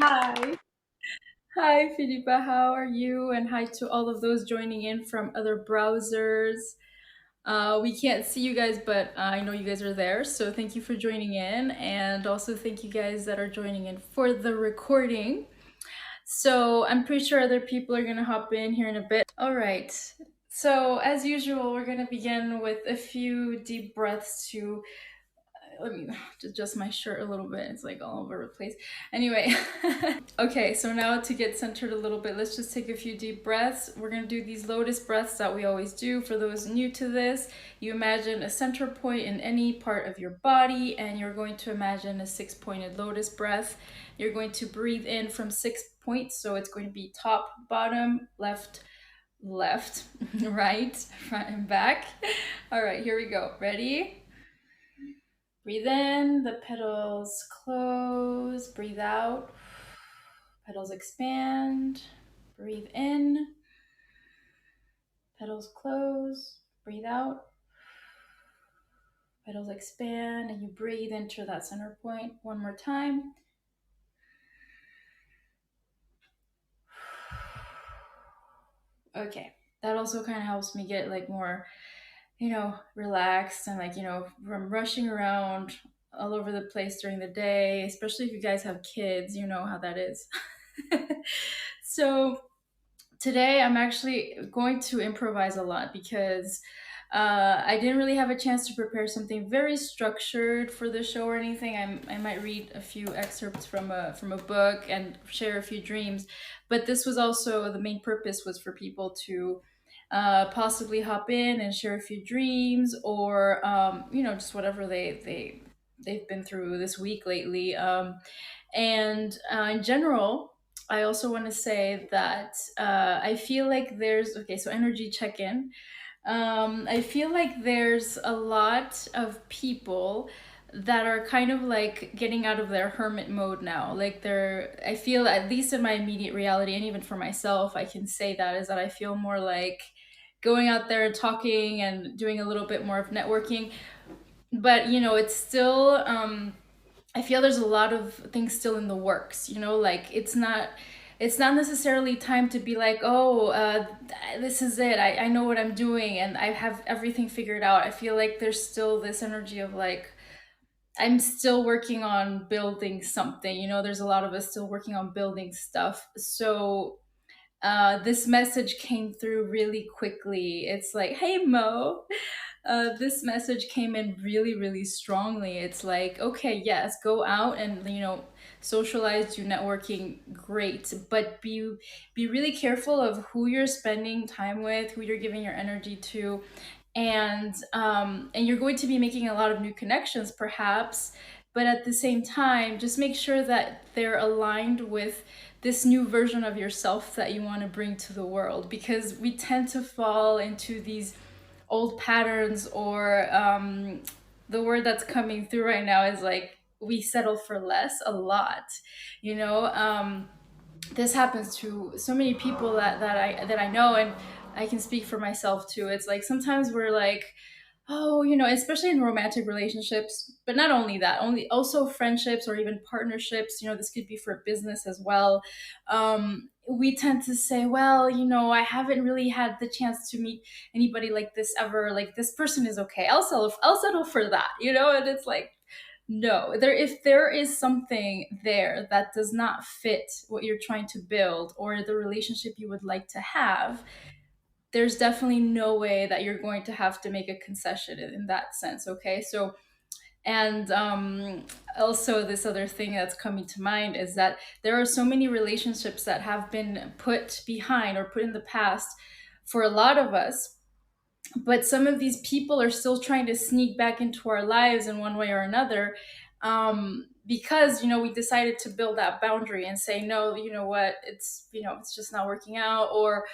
Hi. Hi, Filipa. How are you? And hi to all of those joining in from other browsers. We can't see you guys, but I know you guys are there. So thank you for joining in. And also thank you guys that are joining in for the recording. So I'm pretty sure other people are going to hop in here in a bit. All right. So as usual, we're going to begin with a few deep breaths to let me adjust my shirt a little bit. It's like all over the place. Anyway, okay, so now to get centered a little bit, let's just take a few deep breaths. We're gonna do these lotus breaths that we always do. For those new to this, you imagine a center point in any part of your body, and you're going to imagine a six-pointed lotus breath. You're going to breathe in from 6 points, so it's going to be top, bottom, left, left, right, front, and back. All right, here we go. Ready? Breathe in, the petals close. Breathe out, petals expand. Breathe in, petals close. Breathe out, petals expand, and you breathe into that center point one more time. Okay, that also kind of helps me get like more, relaxed and like, from rushing around all over the place during the day, especially if you guys have kids, you know how that is. So today I'm actually going to improvise a lot because I didn't really have a chance to prepare something very structured for the show or anything. I might read a few excerpts from a book and share a few dreams, but this was also the main purpose was for people to possibly hop in and share a few dreams or just whatever they've been through this week lately. And in general, I also want to say that I feel like there's okay. So energy check in. I feel like there's a lot of people that are kind of like getting out of their hermit mode now. Like I feel, at least in my immediate reality, and even for myself, I can say that is that I feel more like going out there and talking and doing a little bit more of networking. But it's still. I feel there's a lot of things still in the works. Like it's not necessarily time to be like, oh, this is it. I know what I'm doing and I have everything figured out. I feel like there's still this energy of like, I'm still working on building something. There's a lot of us still working on building stuff. So this message came through really quickly. It's like, hey, Mo, this message came in really, really strongly. It's like, okay, yes, go out and socialize, do networking, great, but be really careful of who you're spending time with, who you're giving your energy to, and you're going to be making a lot of new connections, perhaps, but at the same time, just make sure that they're aligned with this new version of yourself that you want to bring to the world, because we tend to fall into these old patterns or the word that's coming through right now is like we settle for less a lot. you know um, this happens to so many people that I know, and I can speak for myself too. It's like sometimes we're like, oh, especially in romantic relationships, but not only that, only also friendships or even partnerships. This could be for business as well. We tend to say, well, I haven't really had the chance to meet anybody like this ever. Like this person is okay. I'll settle for that. And it's like, no, if there is something there that does not fit what you're trying to build or the relationship you would like to have, there's definitely no way that you're going to have to make a concession in that sense. Okay, so and also this other thing that's coming to mind is that there are so many relationships that have been put behind or put in the past for a lot of us, but some of these people are still trying to sneak back into our lives in one way or another, because we decided to build that boundary and say, no, you know what, it's just not working out, or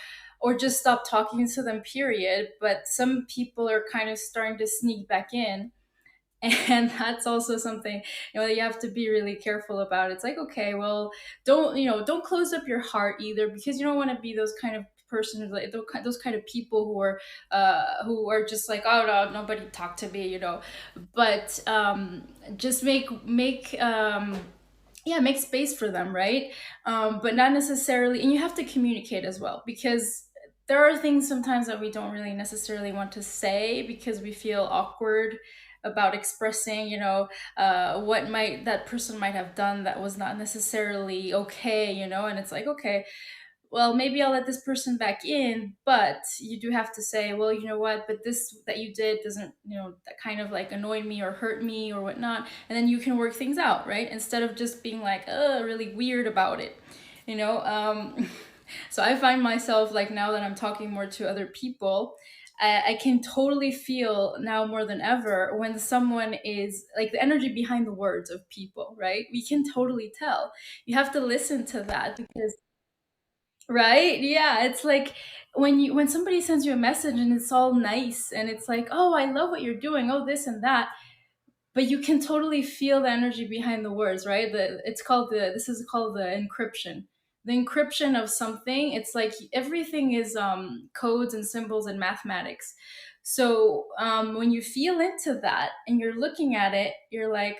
just stop talking to them, period. But some people are kind of starting to sneak back in, and that's also something that you have to be really careful about. It's like, okay, well, don't close up your heart either, because you don't want to be those kind of person, like those kind of people who are just like, oh no, nobody talk to me. But just make yeah, make space for them, right? But not necessarily, and you have to communicate as well, because there are things sometimes that we don't really necessarily want to say because we feel awkward about expressing, what might that person might have done that was not necessarily okay, and it's like, okay, well, maybe I'll let this person back in, but you do have to say, well, you know what, but this that you did doesn't, that kind of like annoyed me or hurt me or whatnot. And then you can work things out, right? Instead of just being like, really weird about it, you know? So I find myself like now that I'm talking more to other people, I can totally feel now more than ever when someone is like the energy behind the words of people, right? We can totally tell. You have to listen to that because right? Yeah, it's like when somebody sends you a message and it's all nice and it's like, "Oh, I love what you're doing. Oh, this and that." But you can totally feel the energy behind the words, right? This is called the encryption. The encryption of something, it's like everything is codes and symbols and mathematics. So, when you feel into that and you're looking at it, you're like,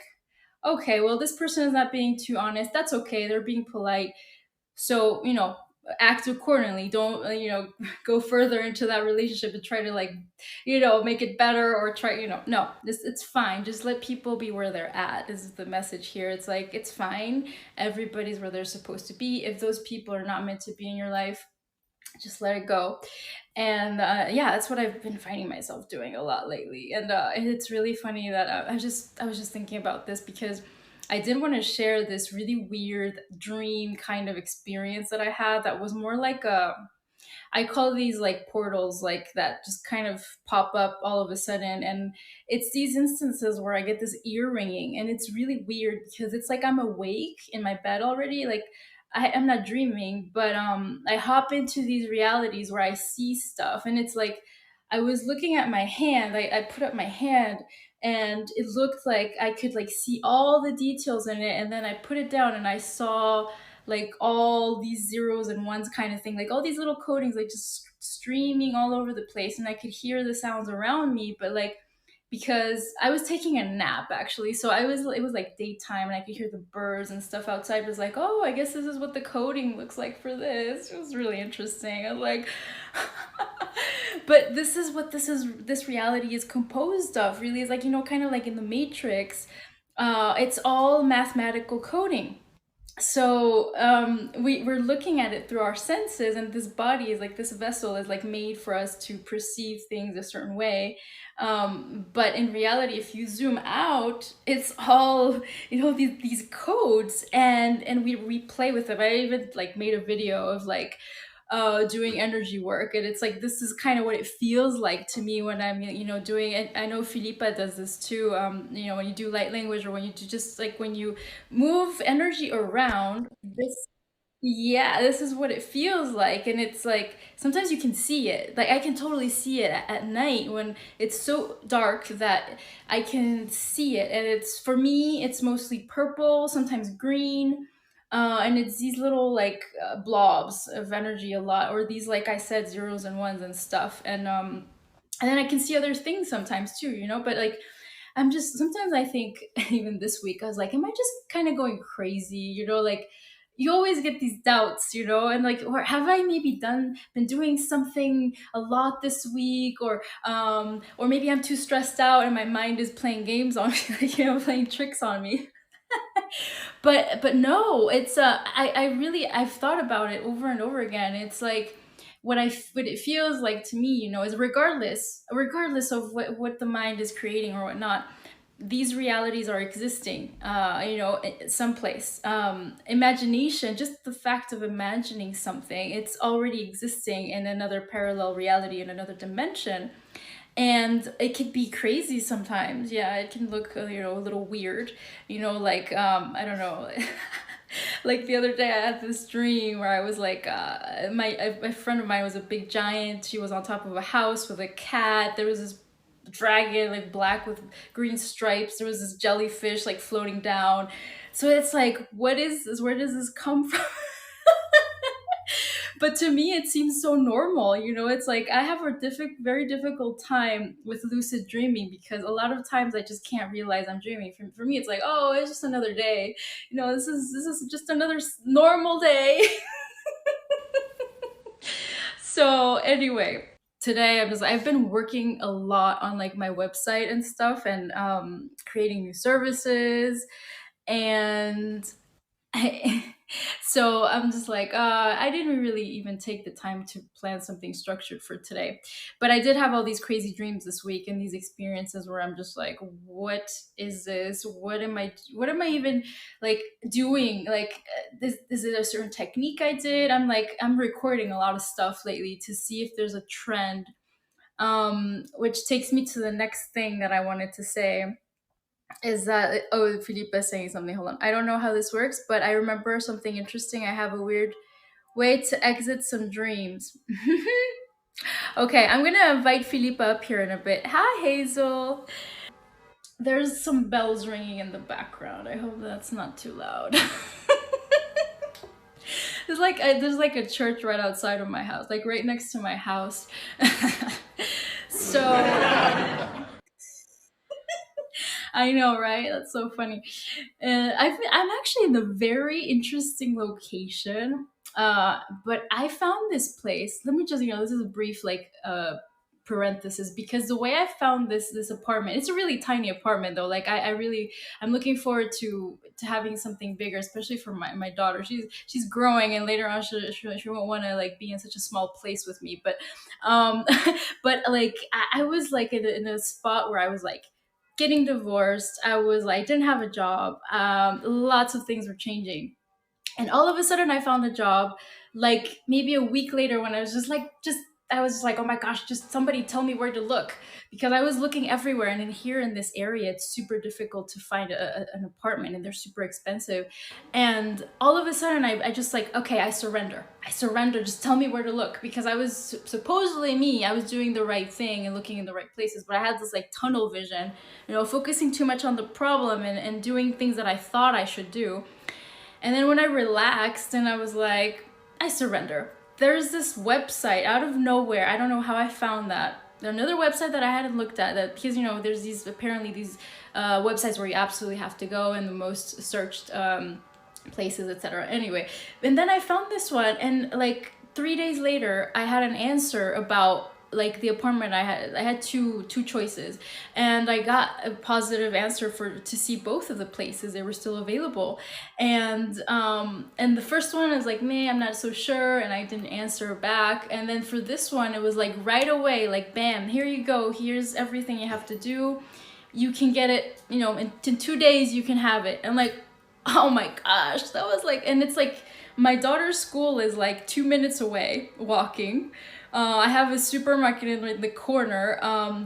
"Okay, well this person is not being too honest. That's okay. They're being polite, so act accordingly. Don't go further into that relationship and try to like make it better, or try, no, it's fine. Just let people be where they're at. This is the message here. It's like, it's fine. Everybody's where they're supposed to be. If those people are not meant to be in your life, just let it go. And yeah, that's what I've been finding myself doing a lot lately. And it's really funny that I was just thinking about this because I did want to share this really weird dream kind of experience that I had that was more like a, I call these like portals, like that just kind of pop up all of a sudden. And it's these instances where I get this ear ringing, and it's really weird because it's like I'm awake in my bed already. Like I am not dreaming, but I hop into these realities where I see stuff, and it's like I was looking at my hand. I put up my hand, and it looked like I could like see all the details in it, and then I put it down and I saw like all these zeros and ones kind of thing, like all these little codings like just streaming all over the place, and I could hear the sounds around me, but like because I was taking a nap actually, so it was like daytime and I could hear the birds and stuff outside. It was like, oh, I guess this is what the coding looks like for this. It was really interesting. I was like but this is what this reality is composed of, really. It's like, kind of like in the Matrix. It's all mathematical coding. So we're looking at it through our senses, and this body is like, this vessel is like made for us to perceive things a certain way. But in reality, if you zoom out, it's all these codes, and we play with them. I even like made a video of like doing energy work, and it's like, this is kind of what it feels like to me when I'm doing it. I know Filipa does this too. When you do light language, or when you do just like when you move energy around, this is what it feels like. And it's like sometimes you can see it, like I can totally see it at night when it's so dark that I can see it. And it's, for me, it's mostly purple, sometimes green. And it's these little like blobs of energy a lot, or these, like I said, zeros and ones and stuff. And then I can see other things sometimes too, but like I'm just, sometimes I think even this week I was like, am I just kind of going crazy? Like you always get these doubts, and like, or have I maybe been doing something a lot this week, or maybe I'm too stressed out and my mind is playing games on me, like, playing tricks on me. But no, it's I really, I've thought about it over and over again. It's like what it feels like to me, is regardless of what the mind is creating or whatnot, these realities are existing, someplace. Imagination, just the fact of imagining something, it's already existing in another parallel reality, in another dimension. And it can be crazy sometimes. Yeah, it can look a little weird, like I don't know. Like the other day I had this dream where I was like, my friend of mine was a big giant. She was on top of a house with a cat. There was this dragon, like black with green stripes. There was this jellyfish like floating down. So it's like, what is this? Where does this come from? But to me, it seems so normal. It's like I have a very difficult time with lucid dreaming because a lot of times I just can't realize I'm dreaming. For me, it's like, oh, it's just another day. This is just another normal day. So anyway, today I've been working a lot on like my website and stuff, and creating new services, and so I'm just like, I didn't really even take the time to plan something structured for today. But I did have all these crazy dreams this week and these experiences where I'm just like, what is this? What am I even like doing? Like, this is it a certain technique I did? I'm recording a lot of stuff lately to see if there's a trend. Which takes me to the next thing that I wanted to say is that, oh, Felipe is saying something. Hold on. I don't know how this works, but I remember something interesting. I have a weird way to exit some dreams. Okay, I'm gonna invite Felipe up here in a bit. Hi, Hazel. There's some bells ringing in the background. I hope that's not too loud. There's like a church right outside of my house, like right next to my house. So I know, right? That's so funny. I'm actually in a very interesting location. But I found this place. Let me just, this is a brief like parenthesis, because the way I found this apartment, it's a really tiny apartment though. Like I'm looking forward to having something bigger, especially for my daughter. She's growing, and later on she won't want to like be in such a small place with me. But um, but like I was like in a spot where I was like getting divorced. I was like, didn't have a job. Lots of things were changing. And all of a sudden I found a job like maybe a week later, when I was just like, oh my gosh, just somebody tell me where to look, because I was looking everywhere, and in here in this area it's super difficult to find an apartment, and they're super expensive. And all of a sudden I just like, okay, I surrender, just tell me where to look, because I was supposedly me, I was doing the right thing and looking in the right places, but I had this like tunnel vision, focusing too much on the problem, and doing things that I thought I should do. And then when I relaxed and I was like, I surrender. There's this website out of nowhere. I don't know how I found that. Another website that I hadn't looked at, that because there's these websites where you absolutely have to go, and the most searched places, etc. Anyway, and then I found this one, and like 3 days later, I had an answer about like the apartment I had two choices, and I got a positive answer for to see both of the places. They were still available. And the first one is like, me, I'm not so sure, and I didn't answer back. And then for this one, it was like right away, like bam, here you go, here's everything you have to do, you can get it, in 2 days you can have it. And like, oh my gosh, that was like, and it's like my daughter's school is like 2 minutes away walking. I have a supermarket in the corner.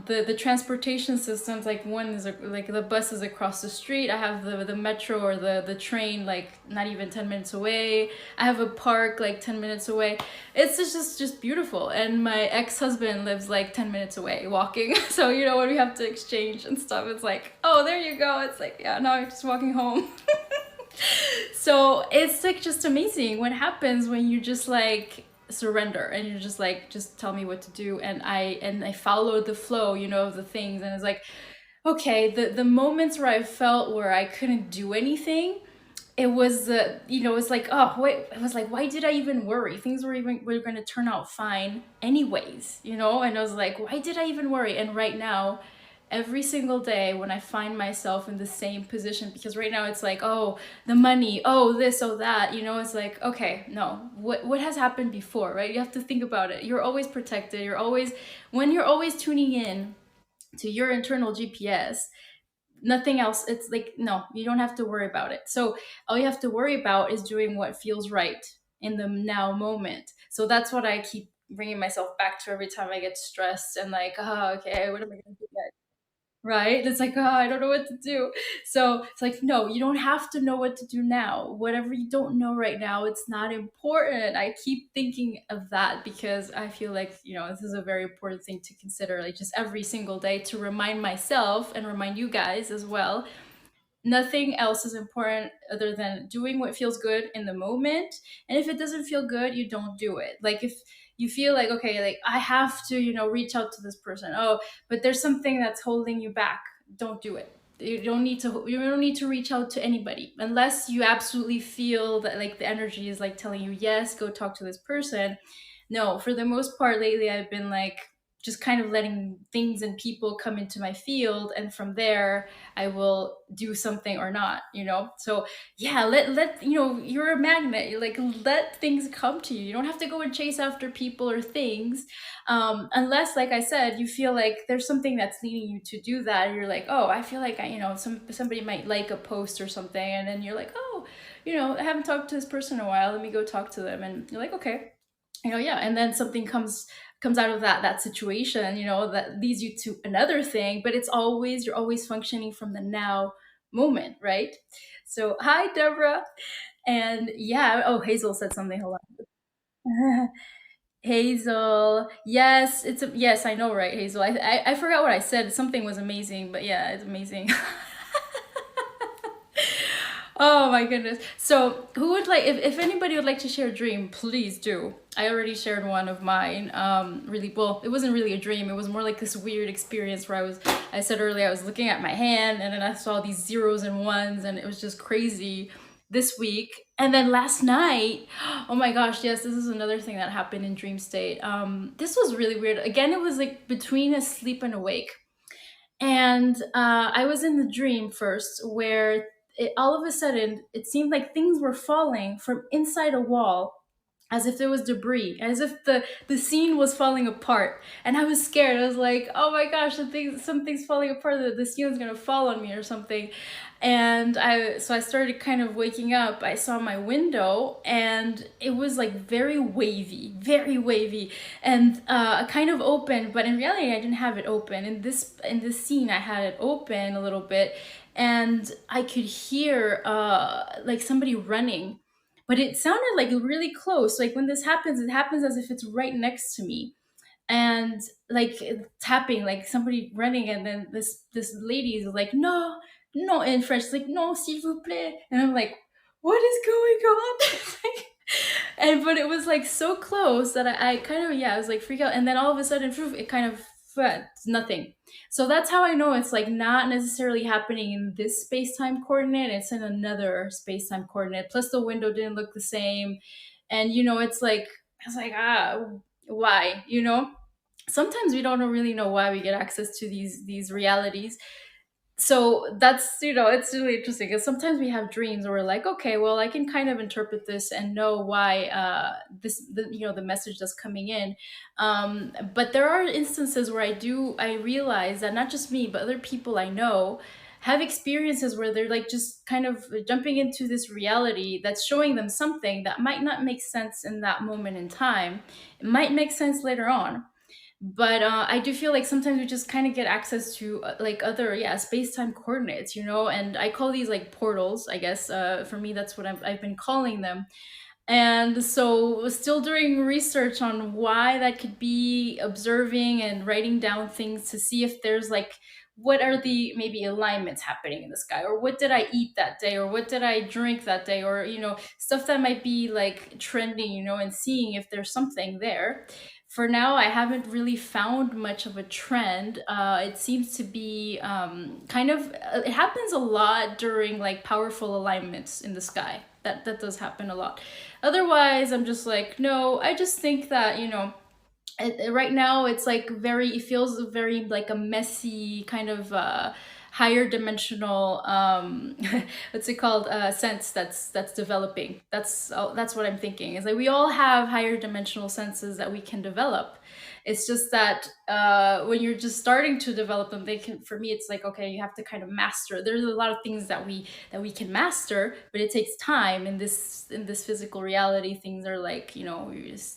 The transportation systems, like one is like the bus is across the street. I have the metro or the train like not even 10 minutes away. I have a park like 10 minutes away. It's just beautiful. And my ex-husband lives like 10 minutes away walking. So when we have to exchange and stuff, it's like, oh, there you go. It's like, yeah, now I'm just walking home. So it's like just amazing what happens when you just like surrender, and you're just like, just tell me what to do, and I followed the flow, of the things. And it's like, okay, the moments where I felt where I couldn't do anything, it was it's like, oh wait, it was like, why did I even worry? Things were going to turn out fine anyways, and I was like, why did I even worry? And right now, every single day when I find myself in the same position, because right now it's like, oh, the money, oh, this, oh, that, it's like, okay, no, what has happened before, right? You have to think about it. You're always protected. When you're always tuning in to your internal GPS, nothing else. It's like, no, you don't have to worry about it. So all you have to worry about is doing what feels right in the now moment. So that's what I keep bringing myself back to every time I get stressed and like, oh, okay, what am I going to do next? Right? It's like, oh, I don't know what to do. So it's like, no, you don't have to know what to do now. Whatever you don't know right now, it's not important. I keep thinking of that because I feel like, this is a very important thing to consider, like just every single day, to remind myself and remind you guys as well. Nothing else is important other than doing what feels good in the moment. And if it doesn't feel good, you don't do it. Like if you feel like, okay, like I have to, reach out to this person. Oh, but there's something that's holding you back. Don't do it. You don't need to reach out to anybody unless you absolutely feel that like the energy is like telling you, yes, go talk to this person. No, for the most part lately I've been like just kind of letting things and people come into my field, and from there I will do something or not. So yeah, let you're a magnet. Like, let things come to you. You don't have to go and chase after people or things, unless, like I said, you feel like there's something that's leading you to do that. You're like, oh, I feel like somebody might like a post or something, and then you're like, oh, I haven't talked to this person in a while. Let me go talk to them, and you're like, okay, yeah, and then something comes out of that situation, that leads you to another thing, but you're always functioning from the now moment, right? So hi, Deborah. And yeah, oh, Hazel said something. Hold on. Hazel, yes, yes, I know, right, Hazel? I forgot what I said. Something was amazing, but yeah, it's amazing. Oh my goodness. So, who would like, if anybody would like to share a dream, please do. I already shared one of mine. Really, well, it wasn't really a dream. It was more like this weird experience where I said earlier, I was looking at my hand and then I saw these zeros and ones, and it was just crazy this week. And then last night, oh my gosh, yes, this is another thing that happened in dream state. This was really weird. Again, it was like between asleep and awake. And I was in the dream first where all of a sudden it seemed like things were falling from inside a wall, as if there was debris, as if the scene was falling apart. And I was scared. I was like, oh my gosh, something's falling apart, the scene is gonna fall on me or something. And I started kind of waking up. I saw my window and it was like very wavy, and kind of open, but in reality I didn't have it open. In this scene I had it open a little bit, and I could hear like somebody running, but it sounded like really close. Like when this happens, it happens as if it's right next to me, and like tapping, like somebody running, and then this lady is like, no, no, in French, it's like, no, s'il vous plaît, and I'm like, what is going on? Like, and but it was like so close that I kind of, yeah, I was like freak out, and then all of a sudden, poof, it kind of nothing. So that's how I know it's like not necessarily happening in this space-time coordinate. It's in another space-time coordinate. Plus the window didn't look the same, and it's like, I was like, why? Sometimes we don't really know why we get access to these realities. So that's, it's really interesting because sometimes we have dreams where we're like, okay, well, I can kind of interpret this and know why the message that's coming in. But there are instances where I realize that not just me but other people I know have experiences where they're like just kind of jumping into this reality that's showing them something that might not make sense in that moment in time. It might make sense later on, but I do feel like sometimes we just kind of get access to like other, yeah, space-time coordinates, and I call these like portals, I guess. For me, that's what I've been calling them. And so still doing research on why that could be, observing and writing down things to see if there's like, what are the maybe alignments happening in the sky, or what did I eat that day, or what did I drink that day, or stuff that might be like trending, and seeing if there's something there. For now, I haven't really found much of a trend. It seems to be kind of, it happens a lot during like powerful alignments in the sky. That does happen a lot. Otherwise, I'm just like, no, I just think that, right now it's like it feels very like a messy kind of higher dimensional what's it called, sense that's developing. That's what I'm thinking. Is like we all have higher dimensional senses that we can develop. It's just that when you're just starting to develop them, they can, for me, it's like, okay, you have to kind of master. There's a lot of things that we can master, but it takes time. In this physical reality, things are like,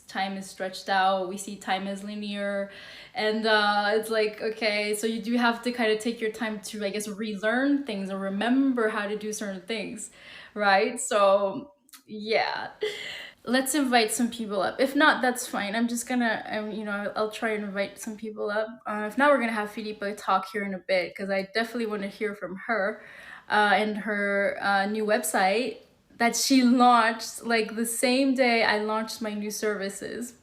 time is stretched out. We see time as linear, and it's like, okay, so you do have to kind of take your time to, I guess, relearn things or remember how to do certain things, right? So yeah. let's invite some people up. If not, that's fine. I'm just gonna, I'll try and invite some people up. If not, we're gonna have Filipa talk here in a bit because I definitely want to hear from her and her new website that she launched like the same day I launched my new services.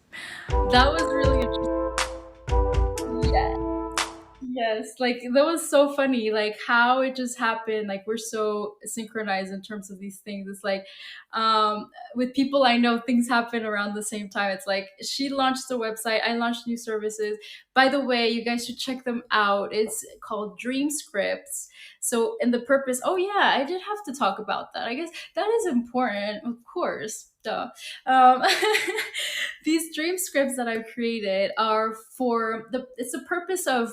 That was really interesting. Yeah. Yes, like that was so funny, like how it just happened. Like we're so synchronized in terms of these things. It's like with people I know, things happen around the same time. It's like she launched the website, I launched new services. By the way, you guys should check them out. It's called Dream Scripts. So, and the purpose, oh yeah, I did have to talk about that. I guess that is important, of course. Duh. Um, these dream scripts that I've created are for the it's the purpose of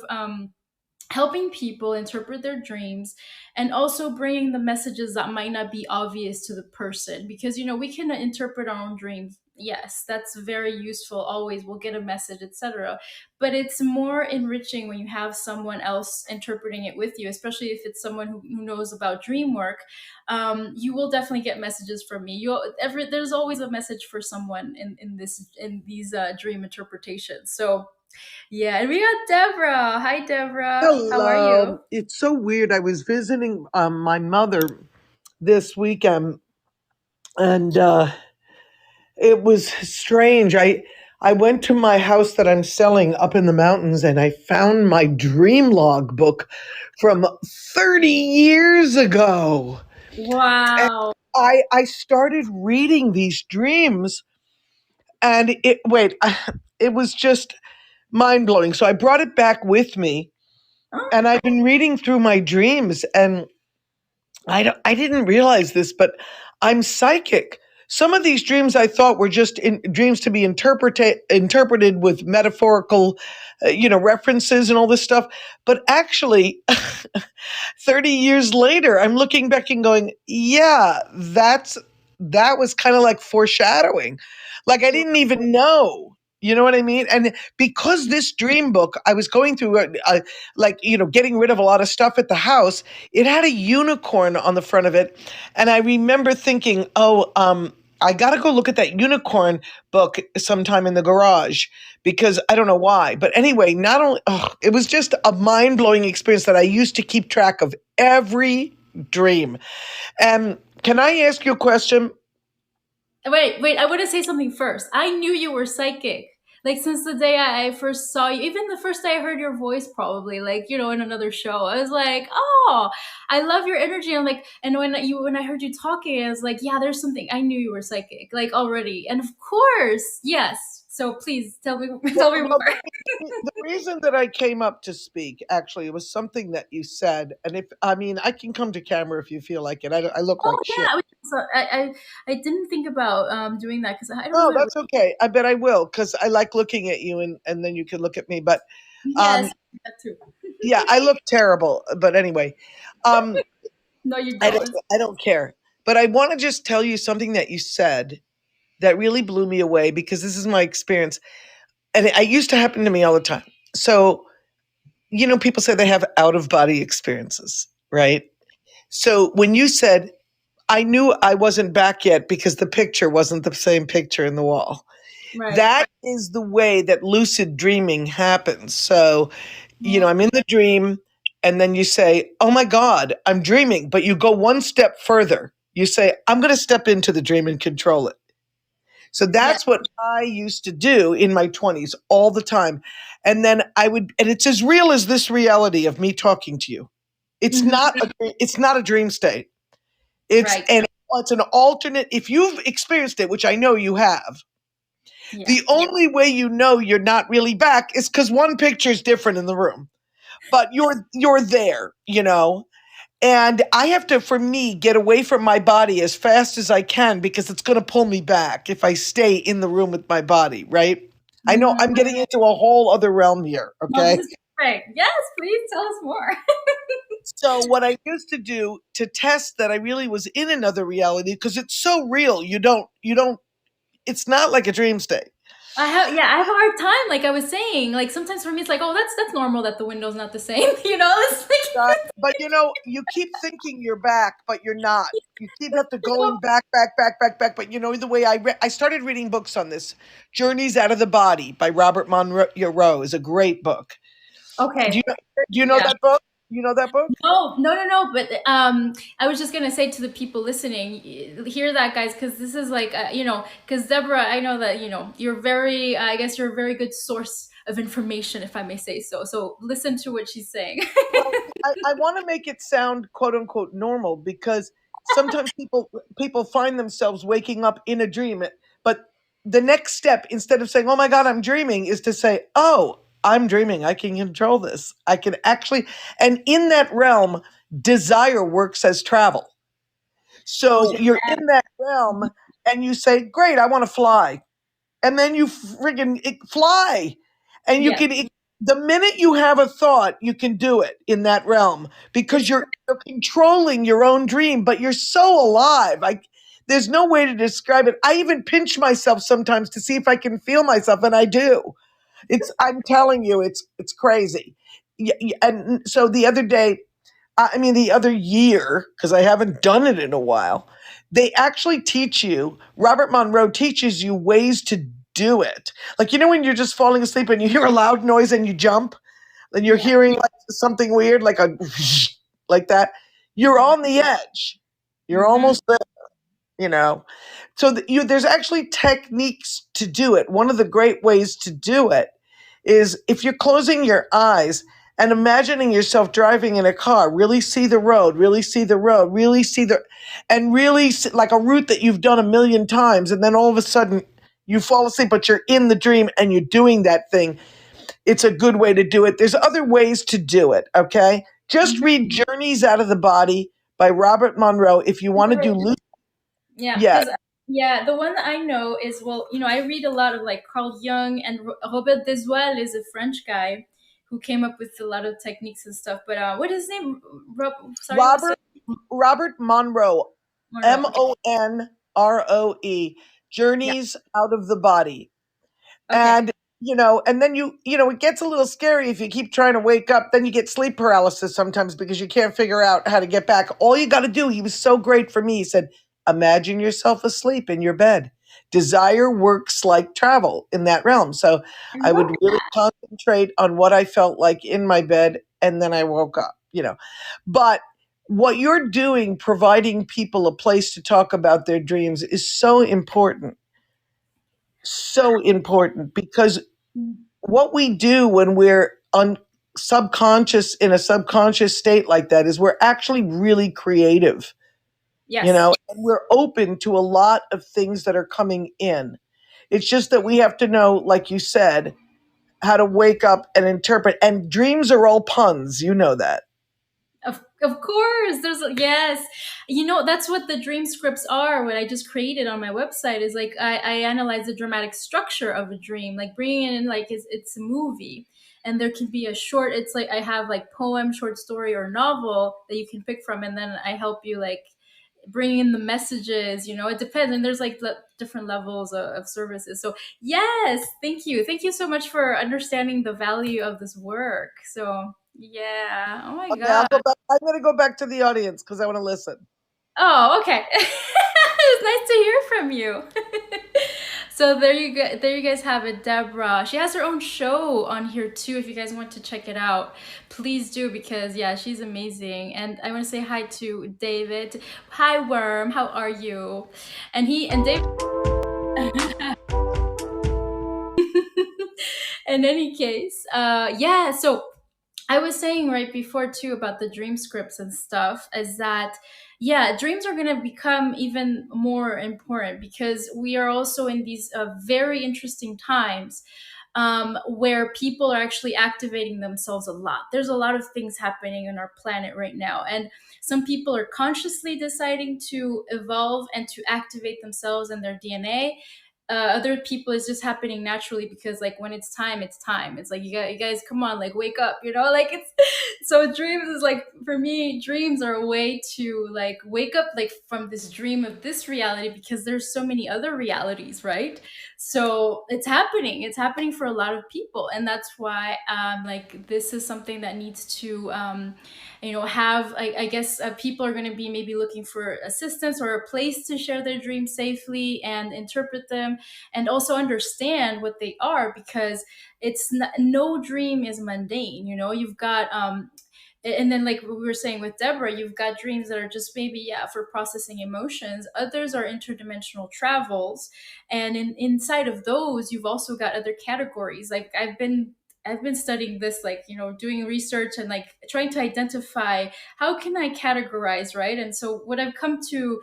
helping people interpret their dreams and also bringing the messages that might not be obvious to the person, because we can interpret our own dreams. Yes, that's very useful, always we'll get a message, etc., but it's more enriching when you have someone else interpreting it with you, especially if it's someone who knows about dream work. You will definitely get messages from me. There's always a message for someone in these dream interpretations. So yeah, and we got Debra. Hi, Debra. How are you? Hello. It's so weird. I was visiting my mother this weekend, and it was strange. I went to my house that I'm selling up in the mountains, and I found my dream log book from 30 years ago. And Wow. I started reading these dreams, and it was just mind blowing. So I brought it back with me, Oh, and I've been reading through my dreams, and I didn't realize this, but I'm psychic. Some of these dreams I thought were just dreams to be interpreted with metaphorical, references and all this stuff. But actually, 30 years later, I'm looking back and going, yeah, that was kind of like foreshadowing. Like I didn't even know. You know what I mean? And because this dream book, I was going through, getting rid of a lot of stuff at the house. It had a unicorn on the front of it, and I remember thinking, "Oh, I got to go look at that unicorn book sometime in the garage," because I don't know why. But anyway, not only it was just a mind blowing experience that I used to keep track of every dream. And can I ask you a question? wait. I want to say something first. I knew you were psychic. Like since the day I first saw you, even the first day I heard your voice, probably like in another show, I was like, "Oh, I love your energy." I'm like, and when I heard you talking, I was like, "Yeah, there's something." I knew you were psychic, like already, and of course, yes. So please tell me, Well, tell me well, more. the reason that I came up to speak actually was something that you said, and if I mean I can come to camera if you feel like it. I look Oh like shit. yeah, so I didn't think about doing that because I don't No, know. that's okay. I bet I will because I like looking at you, and then you can look at me. But um, Yes, that too. yeah, I look terrible. But anyway, um, No, you I don't, don't. I don't care. But I want to just tell you something that you said that really blew me away because this is my experience, and it used to happen to me all the time. So people say they have out of body experiences, right? So when you said, I knew I wasn't back yet because the picture wasn't the same picture in the wall. Right. That is the way that lucid dreaming happens. So, Mm, I'm in the dream, and then you say, "Oh my God, I'm dreaming." But you go one step further. You say, "I'm going to step into the dream and control it." So yeah. that's what I used to do in my 20s all the time. And then and it's as real as this reality of me talking to you. Hmm. It's not a dream state. It's Right. an it's an alternate. If you've experienced it, which I know you have, Yeah. the only way you know you're not really back is because one picture is different in the room, but you're there, And I have to, for me, get away from my body as fast as I can because it's going to pull me back if I stay in the room with my body, right? I know Hmm. I'm getting into a whole other realm here, No, this okay? is perfect. Yes, please tell us more. So what I used to do to test that I really was in another reality, because it's so real, it's not like a dream state. I have a hard time. Like I was saying, like sometimes for me, it's like, oh, that's normal that the window's not the same. It's Right. But you keep thinking you're back, but you're not. You keep have to like, going back, back, back, back, back. But the way I started reading books on this. Journeys Out of the Body by Robert Monroe is a great book. Do you okay, know, do you know yeah. that book? You know that book? No, no, no, no. But I was just gonna say to the people listening, hear that, guys, because this is like, because Deborah, I know that you're very, I guess you're a very good source of information, if I may say so. So listen to what she's saying. Well, I want to make it sound quote unquote normal because sometimes people find themselves waking up in a dream, but the next step, instead of saying, "Oh my God, I'm dreaming," is to say, "Oh, I'm dreaming. I can control this. I can actually." And in that realm, desire works as travel. Oh So yeah. you're in that realm, and you say, "Great, I want to fly." And then you friggin' fly. And you Yes. can, the minute you have a thought, you can do it in that realm because It's you're controlling your own dream, but you're so alive. There's no way to describe it. I even pinch myself sometimes to see if I can feel myself, and I do. I'm telling you, it's crazy. And so the other day, I mean, the other year, because I haven't done it in a while, they actually teach you, Robert Monroe teaches you ways to do it. Like, when you're just falling asleep and you hear a loud noise and you jump, and you're yeah. hearing like something weird, like a like that, you're Yeah. on the edge. You're Hmm. almost there, you know. So there's actually techniques to do it. One of the great ways to do it is if you're closing your eyes and imagining yourself driving in a car, really see the road, really see the road, really see and really see, like a route that you've done a million times, and then all of a sudden you fall asleep, but you're in the dream and you're doing that thing. It's a good way to do it. There's other ways to do it. Okay, just Hmm. read Journeys Out of the Body by Robert Monroe if you want to do lucid. Yeah, Yeah, because the one that I know is, well, I read a lot of like Carl Jung, and Robert Deswell is a French guy who came up with a lot of techniques and stuff. But what is his name? Sorry, what's Robert Robert Monroe, Monroe? Okay, Monroe, yeah, Journeys Out of the Body. okay. And and then it gets a little scary if you keep trying to wake up. Then you get sleep paralysis sometimes because you can't figure out how to get back. All you got to do, he was so great for me. He said, imagine yourself asleep in your bed. Desire works like travel in that realm. So I I would love really concentrate on what I felt like in my bed, and then I woke up. But what you're doing, providing people a place to talk about their dreams, is so important. So important because that. what we do when we're subconscious in a subconscious state like that is we're actually really creative, Yes, and we're open to a lot of things that are coming in. It's just that we have to know, like you said, how to wake up and interpret. And dreams are all puns. You know that. of course. Yes, that's what the dream scripts are. What I just created on my website is like I analyze the dramatic structure of a dream, like bringing it in like it's a movie, and there can be a short. It's like I have like poem, short story, or novel that you can pick from, and then I help you like bring in the messages. It depends, and there's like different levels of services. So yes, thank you so much for understanding the value of this work. So yeah, oh my Okay, I'll god. go back. I'm going to go back to the audience because I want to listen. Oh, okay. It's nice to hear from you. So there you go. There you guys have it, Debra. She has her own show on here too. If you guys want to check it out, please do, because yeah, she's amazing. And I want to say hi to David. Hi, Worm. How are you? And David. In any case, yeah. So I was saying right before too about the dream scripts and stuff is that yeah, dreams are going to become even more important because we are also in these very interesting times where people are actually activating themselves a lot. There's a lot of things happening on our planet right now, and some people are consciously deciding to evolve and to activate themselves and their DNA. Other people is just happening naturally because like when it's time, it's time. It's like you guys come on, like wake up, like it's so dreams is like, for me, dreams are a way to like wake up like from this dream of this reality, because there's so many other realities, right? So it's happening for a lot of people, and that's why like this is something that needs to have, I guess, people are going to be maybe looking for assistance or a place to share their dreams safely and interpret them, and also understand what they are, because no dream is mundane. You've got and then, like we were saying with Deborah, you've got dreams that are just maybe, yeah, for processing emotions. Others are interdimensional travels, and inside of those you've also got other categories. Like I've been studying this, like, doing research and like trying to identify how can I categorize, right? And so what I've come to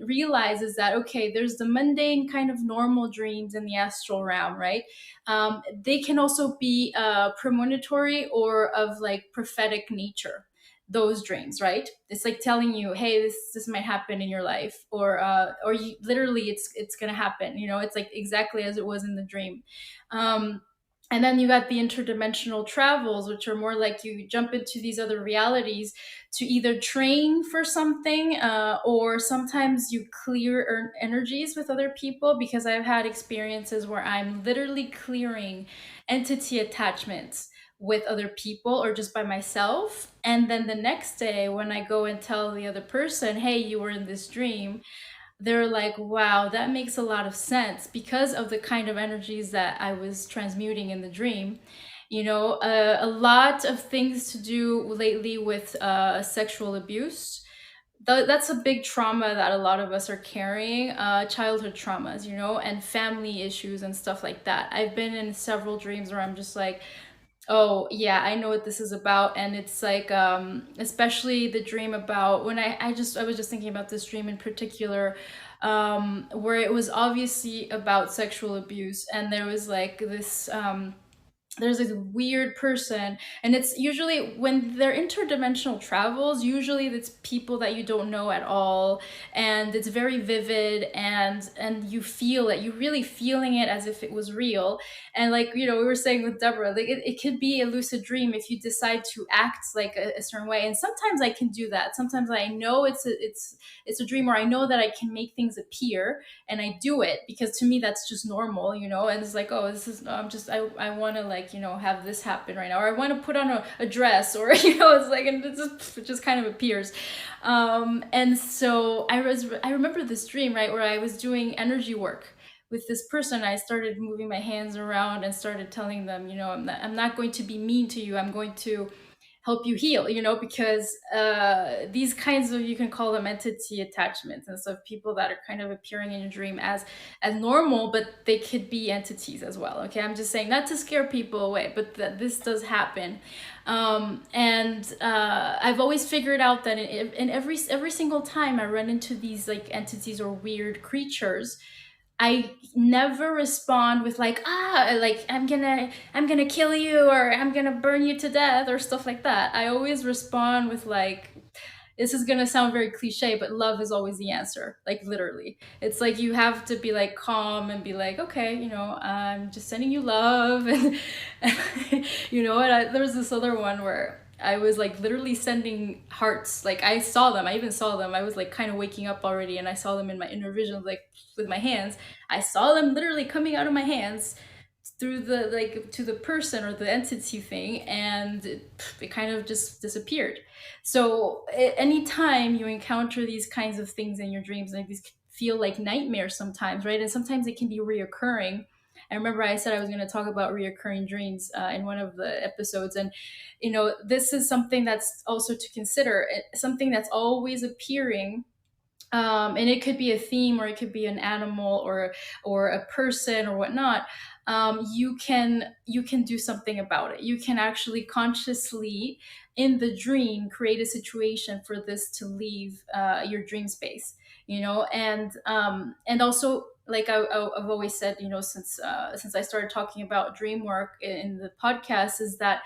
realize is that, okay, there's the mundane kind of normal dreams in the astral realm, right? They can also be premonitory or of like prophetic nature. Those dreams, right? It's like telling you, hey, this might happen in your life, or you, literally, it's gonna happen. It's like exactly as it was in the dream. Um, and then you got the interdimensional travels, which are more like you jump into these other realities to either train for something, or sometimes you clear energies with other people, because I've had experiences where I'm literally clearing entity attachments with other people or just by myself. And then the next day, when I go and tell the other person, hey, you were in this dream, they're like, wow, that makes a lot of sense because of the kind of energies that I was transmuting in the dream. A lot of things to do lately with sexual abuse. That's a big trauma that a lot of us are carrying, childhood traumas, and family issues and stuff like that. I've been in several dreams where I'm just like, oh yeah, I know what this is about. And it's like, especially the dream about when I was just thinking about this dream in particular, where it was obviously about sexual abuse, and there was like this there's this weird person, and it's usually when they're interdimensional travels, usually it's people that you don't know at all, and it's very vivid, and you feel it, you really feeling it as if it was real. And like, we were saying with Deborah, like it could be a lucid dream if you decide to act like a certain way. And sometimes I can do that. Sometimes I know it's a dream, or I know that I can make things appear, and I do it because to me that's just normal, and it's like, oh, this is, I'm just, I want to, like, have this happen right now, or I want to put on a dress, or it's like, and it just kind of appears. And so I remember this dream, right, where I was doing energy work with this person. I started moving my hands around and started telling them, I'm not going to be mean to you, I'm going to help you heal, because these kinds of, you can call them entity attachments and stuff, people that are kind of appearing in your dream as normal, but they could be entities as well. Okay, I'm just saying, not to scare people away, but that this does happen. And I've always figured out that in every single time I run into these like entities or weird creatures, I never respond with like, like, I'm gonna kill you, or I'm gonna burn you to death, or stuff like that. I always respond with like, this is gonna sound very cliche, but love is always the answer. Like, literally, it's like you have to be like calm and be like, okay, I'm just sending you love. And there was this other one where I was like literally sending hearts. Like, I saw them. I even saw them. I was like kind of waking up already, and I saw them in my inner vision, like with my hands. I saw them literally coming out of my hands through the, like, to the person or the entity thing, and it kind of just disappeared. So anytime you encounter these kinds of things in your dreams, like, these feel like nightmares sometimes, right? And sometimes it can be reoccurring. I remember I said I was going to talk about reoccurring dreams in one of the episodes, and this is something that's also to consider, something that's always appearing. And it could be a theme, or it could be an animal, or a person, or whatnot. You can do something about it. You can actually consciously, in the dream, create a situation for this to leave your dream space. And also, like I've always said, since I started talking about dream work in the podcast, is that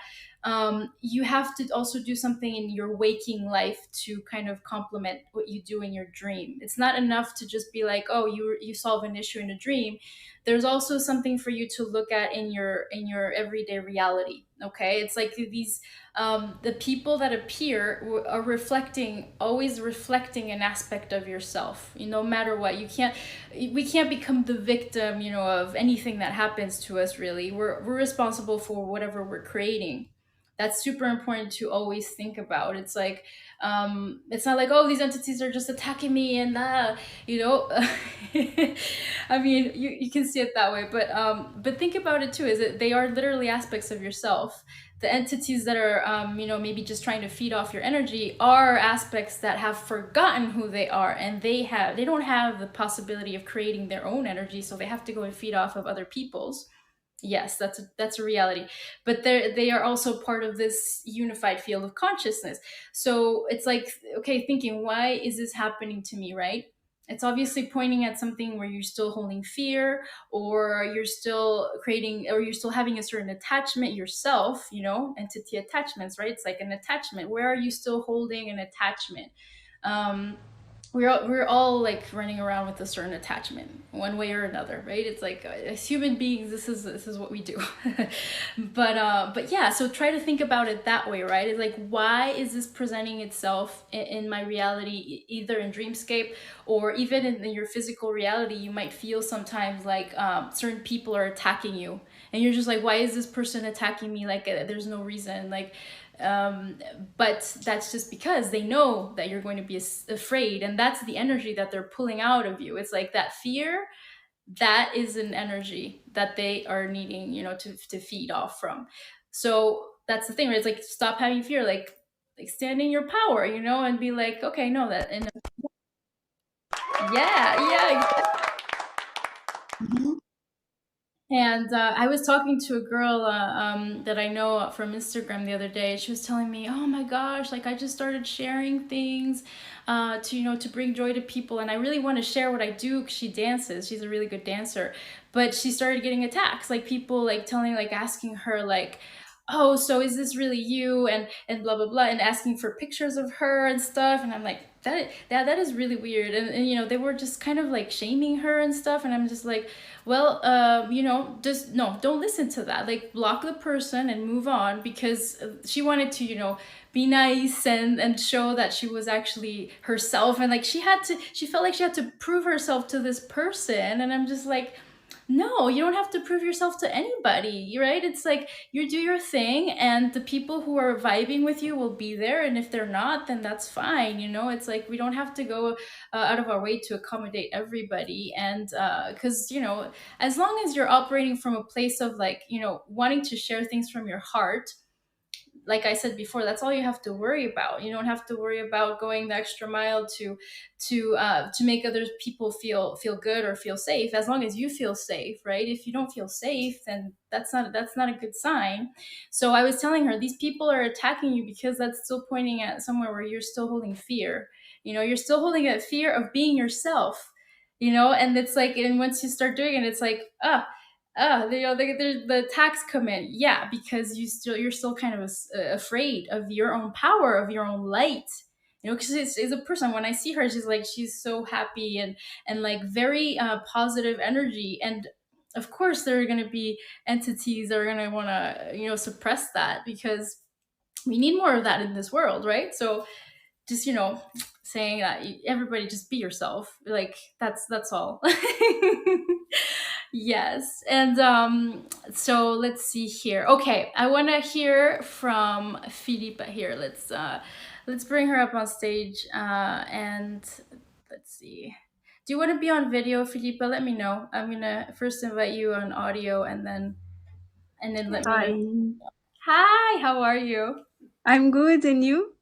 you have to also do something in your waking life to kind of complement what you do in your dream. It's not enough to just be like, oh, you solve an issue in a dream. There's also something for you to look at in your everyday reality. Okay, it's like these the people that appear are reflecting, always reflecting an aspect of yourself. No matter what, we can't become the victim, of anything that happens to us. Really, we're responsible for whatever we're creating. That's super important to always think about. It's like, it's not like, oh, these entities are just attacking me and you know I mean, you can see it that way, but think about it too, is that they are literally aspects of yourself. The entities that are, maybe just trying to feed off your energy are aspects that have forgotten who they are, and they don't have the possibility of creating their own energy, so they have to go and feed off of other people's. Yes, that's a reality, but they are also part of this unified field of consciousness. So it's like, okay, thinking, why is this happening to me, right? It's obviously pointing at something where you're still holding fear, or you're still creating, or you're still having a certain attachment yourself, entity attachments, right? It's like an attachment. Where are you still holding an attachment? um we're all like running around with a certain attachment, one way or another, right? It's like, as human beings, this is what we do. But yeah, so try to think about it that way, right? It's like, why is this presenting itself in my reality, either in dreamscape or even in your physical reality? You might feel sometimes like, certain people are attacking you, and you're just like, why is this person attacking me? Like, there's no reason, like, um, but that's just because they know that you're going to be afraid, and that's the energy that they're pulling out of you. It's like that fear, that is an energy that they are needing, to feed off from. So that's the thing, right? It's like, stop having fear, like stand in your power, and be like, okay, no, that, and yeah, yeah. And I was talking to a girl, that I know from Instagram the other day. She was telling me, "Oh my gosh, like I just started sharing things, to to bring joy to people, and I really want to share what I do." 'Cause she dances; she's a really good dancer. But she started getting attacks, like people like asking her like, "Oh, so is this really you?" and blah blah blah, and asking for pictures of her and stuff. And I'm like, that is really weird. And they were just kind of like shaming her and stuff. And I'm just like, well, just no, don't listen to that. Like, block the person and move on, because she wanted to, be nice and show that she was actually herself, and like she felt like she had to prove herself to this person. And I'm just like, no, you don't have to prove yourself to anybody, right? It's like, you do your thing, and the people who are vibing with you will be there, and if they're not, then that's fine. It's like, we don't have to go out of our way to accommodate everybody. And because as long as you're operating from a place of like, wanting to share things from your heart, like I said before, that's all you have to worry about. You don't have to worry about going the extra mile to make other people feel good or feel safe. As long as you feel safe, right? If you don't feel safe, then that's not a good sign. So I was telling her, these people are attacking you because that's still pointing at somewhere where you're still holding fear. You're still holding that fear of being yourself. And it's like, and once you start doing it, it's like, the attacks come in, yeah, because you're still kind of afraid of your own power, of your own light. Because it's a person, when I see her, she's so happy and like very positive energy. And of course there are going to be entities that are going to want to suppress that, because we need more of that in this world, right? So just saying that, everybody just be yourself, like that's all. Yes. And so let's see here. Okay, I want to hear from Philippa here. Let's bring her up on stage, and let's see. Do you want to be on video, Philippa? Let me know. I'm going to first invite you on audio, and then let me know. Hi, Hi, how are you? I'm good, and you?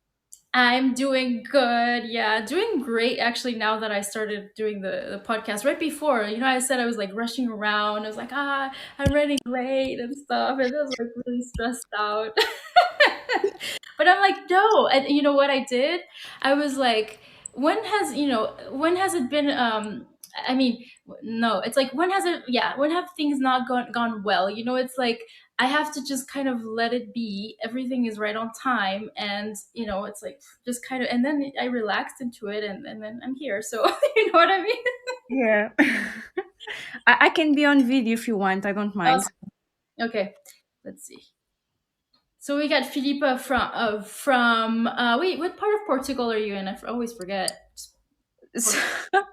I'm doing good. Yeah, doing great actually, now that I started doing the podcast. Right before, I said I was like rushing around. I was like, I'm running late and stuff. And I was like really stressed out. But I'm like, no. And you know what I did? I was like, when has it been I mean, no, it's like when has it? Yeah, when have things not gone well? You know, it's like I have to just kind of let it be. Everything is right on time, and you know, it's like just kind of, and then I relaxed into it, and then I'm here. So you know what I mean? Yeah. I can be on video if you want. I don't mind. Awesome. Okay, let's see. So we got Filipa from wait, what part of Portugal are you in? Always forget. So, Portugal.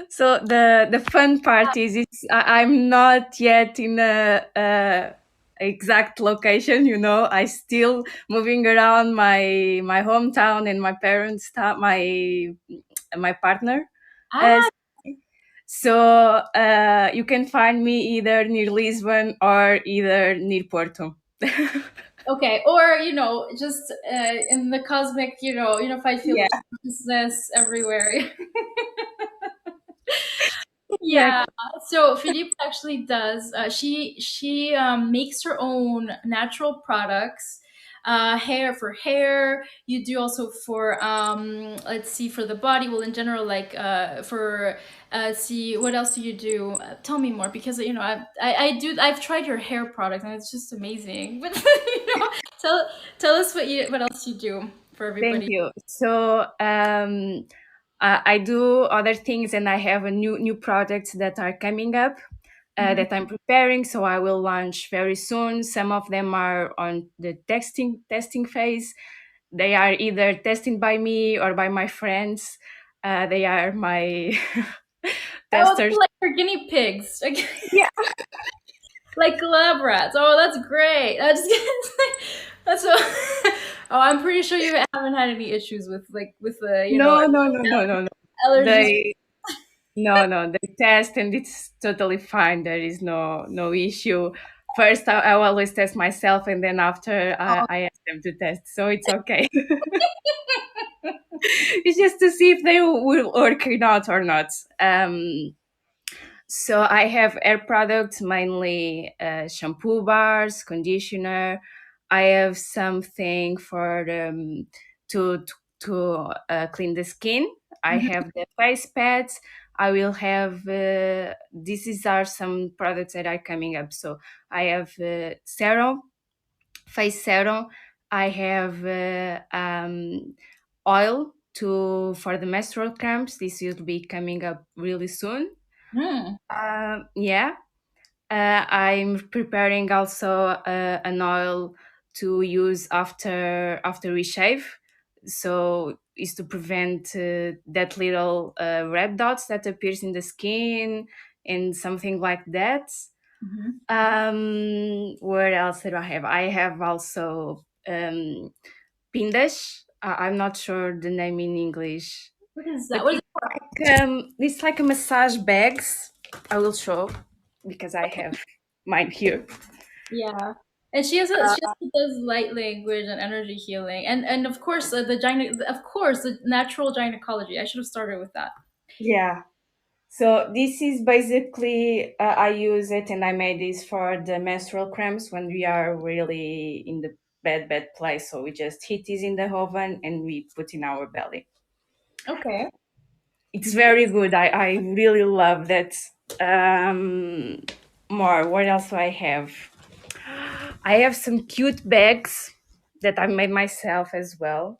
so the fun part is I'm not yet in a exact location. You know, I still moving around my hometown and my parents' town, my partner. Uh, Ah, so you can find me either near Lisbon or either near Porto. okay, or you know, just in the cosmic, unified field Yeah, of consciousness everywhere. Yeah. exactly. So Philippe actually does. She makes her own natural products. Hair for hair. You do also for let's see, for the body. Well, in general, like for see, what else do you do? Tell me more, because you know I do. I've tried your hair product and it's just amazing. But tell us what else you do for Thank everybody. you. So I do other things, and I have a new projects that are coming up Mhm. that I'm preparing. So I will launch very soon. Some of them are on the testing phase. They are either tested by me or by my friends. They are my Oh, testers. they're like your guinea pigs. Yeah. Like lab rats. Oh, that's great. I just that's so. Oh, I'm pretty sure you haven't had any issues with with the No, no, no, no, no, no. allergies. They no, they test and it's totally fine. There is no issue. First, I always test myself, and then after I ask them to test, so it's okay. It's just to see if they will work out or not. So I have hair products, mainly shampoo bars, conditioner. I have something for to clean the skin. I Mhm. have the face pads. I will have these are some products that are coming up. So I have serum, face serum. I have oil to for the menstrual cramps. This will be coming up really soon. Mm. Yeah, I'm preparing also an oil to use after we shave. So is to prevent that little red dots that appears in the skin and something like that. Mhm. What else did I have? I have also pindash. I'm not sure the name in English, What is that? but What is it for? it's like a massage bags. I will show because I have mine here. Yeah. And she also does light language and energy healing, and of course of course the natural gynecology. I should have started with that. Yeah. So this is basically I use it and I made this for the menstrual cramps when we are really in the bad place. So we just heat this in the oven and we put in our belly. Okay. It's very good. I really love that. Um, More. What else do I have? I have some cute bags that I made myself as well.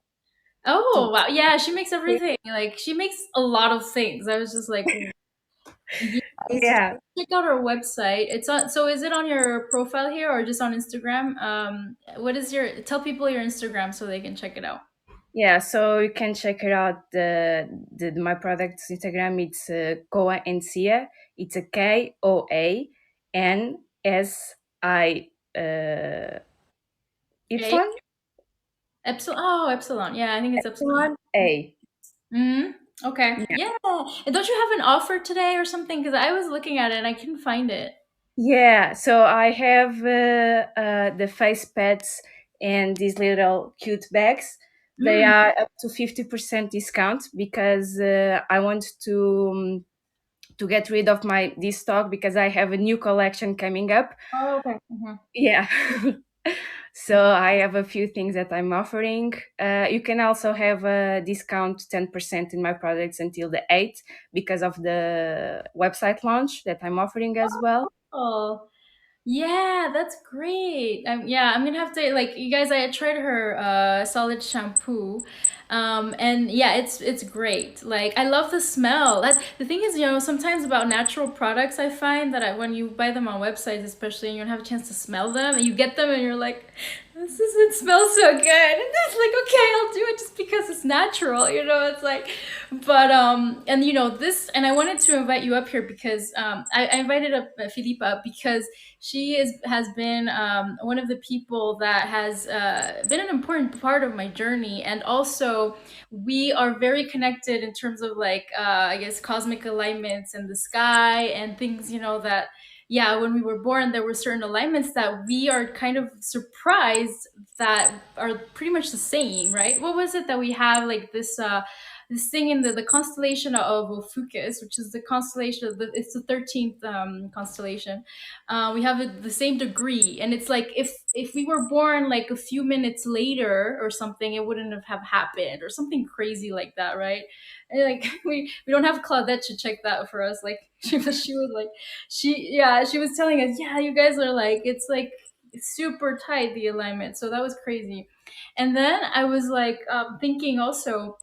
Oh wow, yeah, she makes everything. Like she makes a lot of things. I was just like, yeah, so Yeah, check out her website. It's on. So is it on your profile here or just on Instagram? What is your? Tell people your Instagram so they can check it out. yeah. So you can check it out. My product's Instagram. It's Koa Encia. It's a KOANSI A Y Epsilon. Oh, Epsilon. Yeah, I think it's Epsilon. Epsilon A. Hmm. Okay. Yeah. Yeah. And don't you have an offer today or something? Because I was looking at it and I couldn't find it. Yeah, so I have the face pads and these little cute bags. They Mm. are up to 50% discount because I want to get rid of my this stock because I have a new collection coming up. Oh, okay. Hmm. Yeah. So I have a few things that I'm offering. You can also have a discount 10% in my products until the 8th because of the website launch that I'm offering as well. Oh, yeah, that's great. Yeah, I'm gonna have to like you guys. I tried her solid shampoo, and yeah, it's great. Like I love the smell. That the thing is, sometimes about natural products, I find that when you buy them on websites, especially, and you don't have a chance to smell them, and you get them, and you're like, it smells so good. And it's like, okay, I'll do it just because it's natural. It's like, but and this, and I wanted to invite you up here because I invited up Filipa up because has been one of the people that has been an important part of my journey, and also we are very connected in terms of like I guess cosmic alignments in the sky and things that yeah, when we were born, there were certain alignments that we are kind of surprised that are pretty much the same, right? What was it that we have like this thing in the constellation of Ophiuchus, which is the constellation of it's the 13th constellation. We have the same degree, and it's like if we were born like a few minutes later or something, it wouldn't have happened or something crazy like that, right? And like we don't have Claudette to check that for us. Like she was like she was telling us, yeah, you guys are like it's like super tight, the alignment. So that was crazy. And then I was like thinking also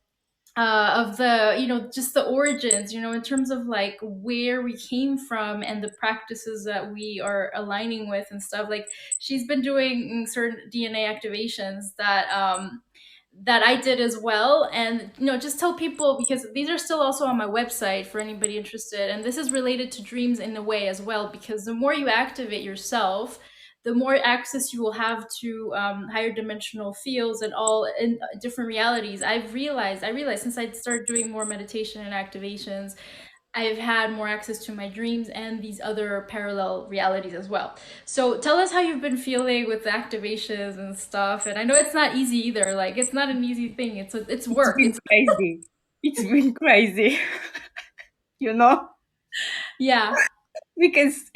of the just the origins, in terms of like where we came from and the practices that we are aligning with and stuff. Like she's been doing certain DNA activations that I did as well. And just tell people, because these are still also on my website for anybody interested, and this is related to dreams in a way as well, because the more you activate yourself, the more access you will have to higher dimensional fields and all in different realities. I realized since I started doing more meditation and activations, I've had more access to my dreams and these other parallel realities as well. So tell us how you've been feeling with the activations and stuff. And I know it's not easy either. Like it's not an easy thing. It's It's work. been crazy. It's been crazy, you know, Yeah. because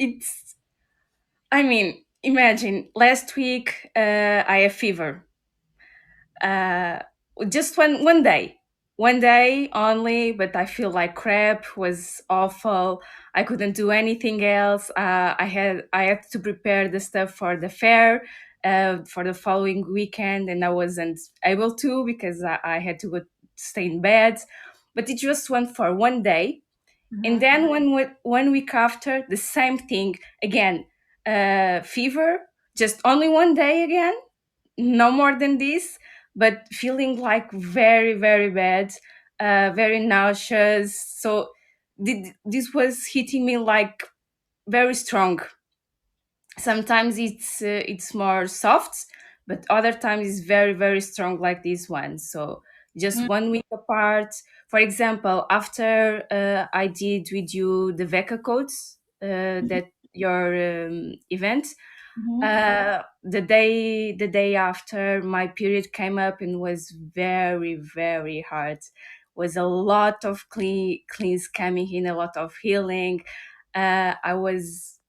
I mean, imagine last week I have fever. uh, just one day only, but I feel like crap, was awful. I couldn't do anything else. I had to prepare the stuff for the fair for the following weekend, and I wasn't able to because I had to go stay in bed. But it just went for one day, and Mhm. then one week after, the same thing again. Fever, just only one day again, no more than this, but feeling like very, very bad, very nauseous. So this was hitting me like very strong. Sometimes it's more soft, but other times it's very, very strong like this one. So just Mhm. one week apart. For example, after I did with you the VECA codes, that your event, Mhm. the day after, my period came up and was very, very hard. Was a lot of cleans coming in, a lot of healing. I was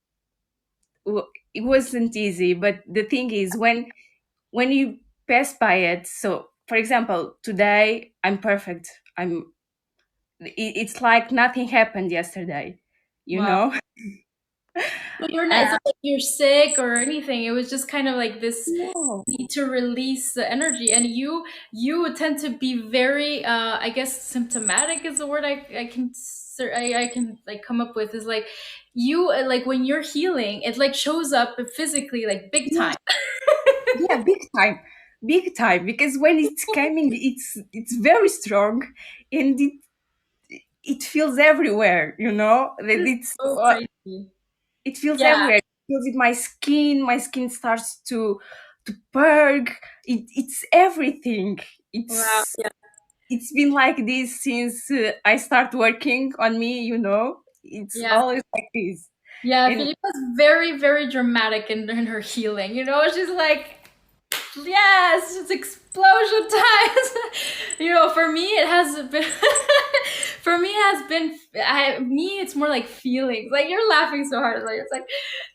It wasn't easy, but the thing is, when you pass by it. So for example, today I'm perfect. It's like nothing happened yesterday, you Wow. know. So you're not, it's uh, not like you're sick or anything. It was just kind of like this no. need to release the energy. And you tend to be very I guess symptomatic is the word I can like come up with, is like you like when you're healing, it like shows up physically like big Yeah, time. yeah, big time, because when it's coming, it's very strong, and it feels everywhere, you know. That It's it's so crazy. It feels Yeah. everywhere. It feels in my skin. My skin starts to purge. It's everything. Wow. Yeah. It's been like this since I start working on me, you know. It's Yeah. always like this. Yeah. And Filipa's very, very dramatic in her healing. She's like, yes, it's explosion times. For me, it has been For me, it has been it's more like feelings. Like you're laughing so hard, like it's like,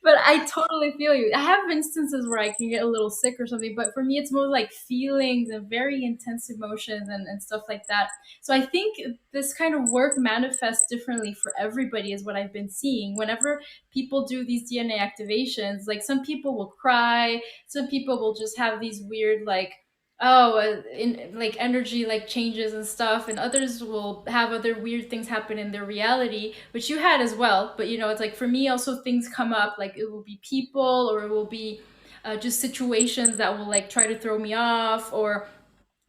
but I totally feel you. I have instances where I can get a little sick or something, but for me, it's more like feelings and very intense emotions and stuff like that. So I think this kind of work manifests differently for everybody, is what I've been seeing. Whenever people do these DNA activations, like some people will cry, some people will just have these weird like in like energy like changes and stuff, and others will have other weird things happen in their reality, which you had as well. But it's like for me also things come up, like it will be people, or it will be just situations that will like try to throw me off, or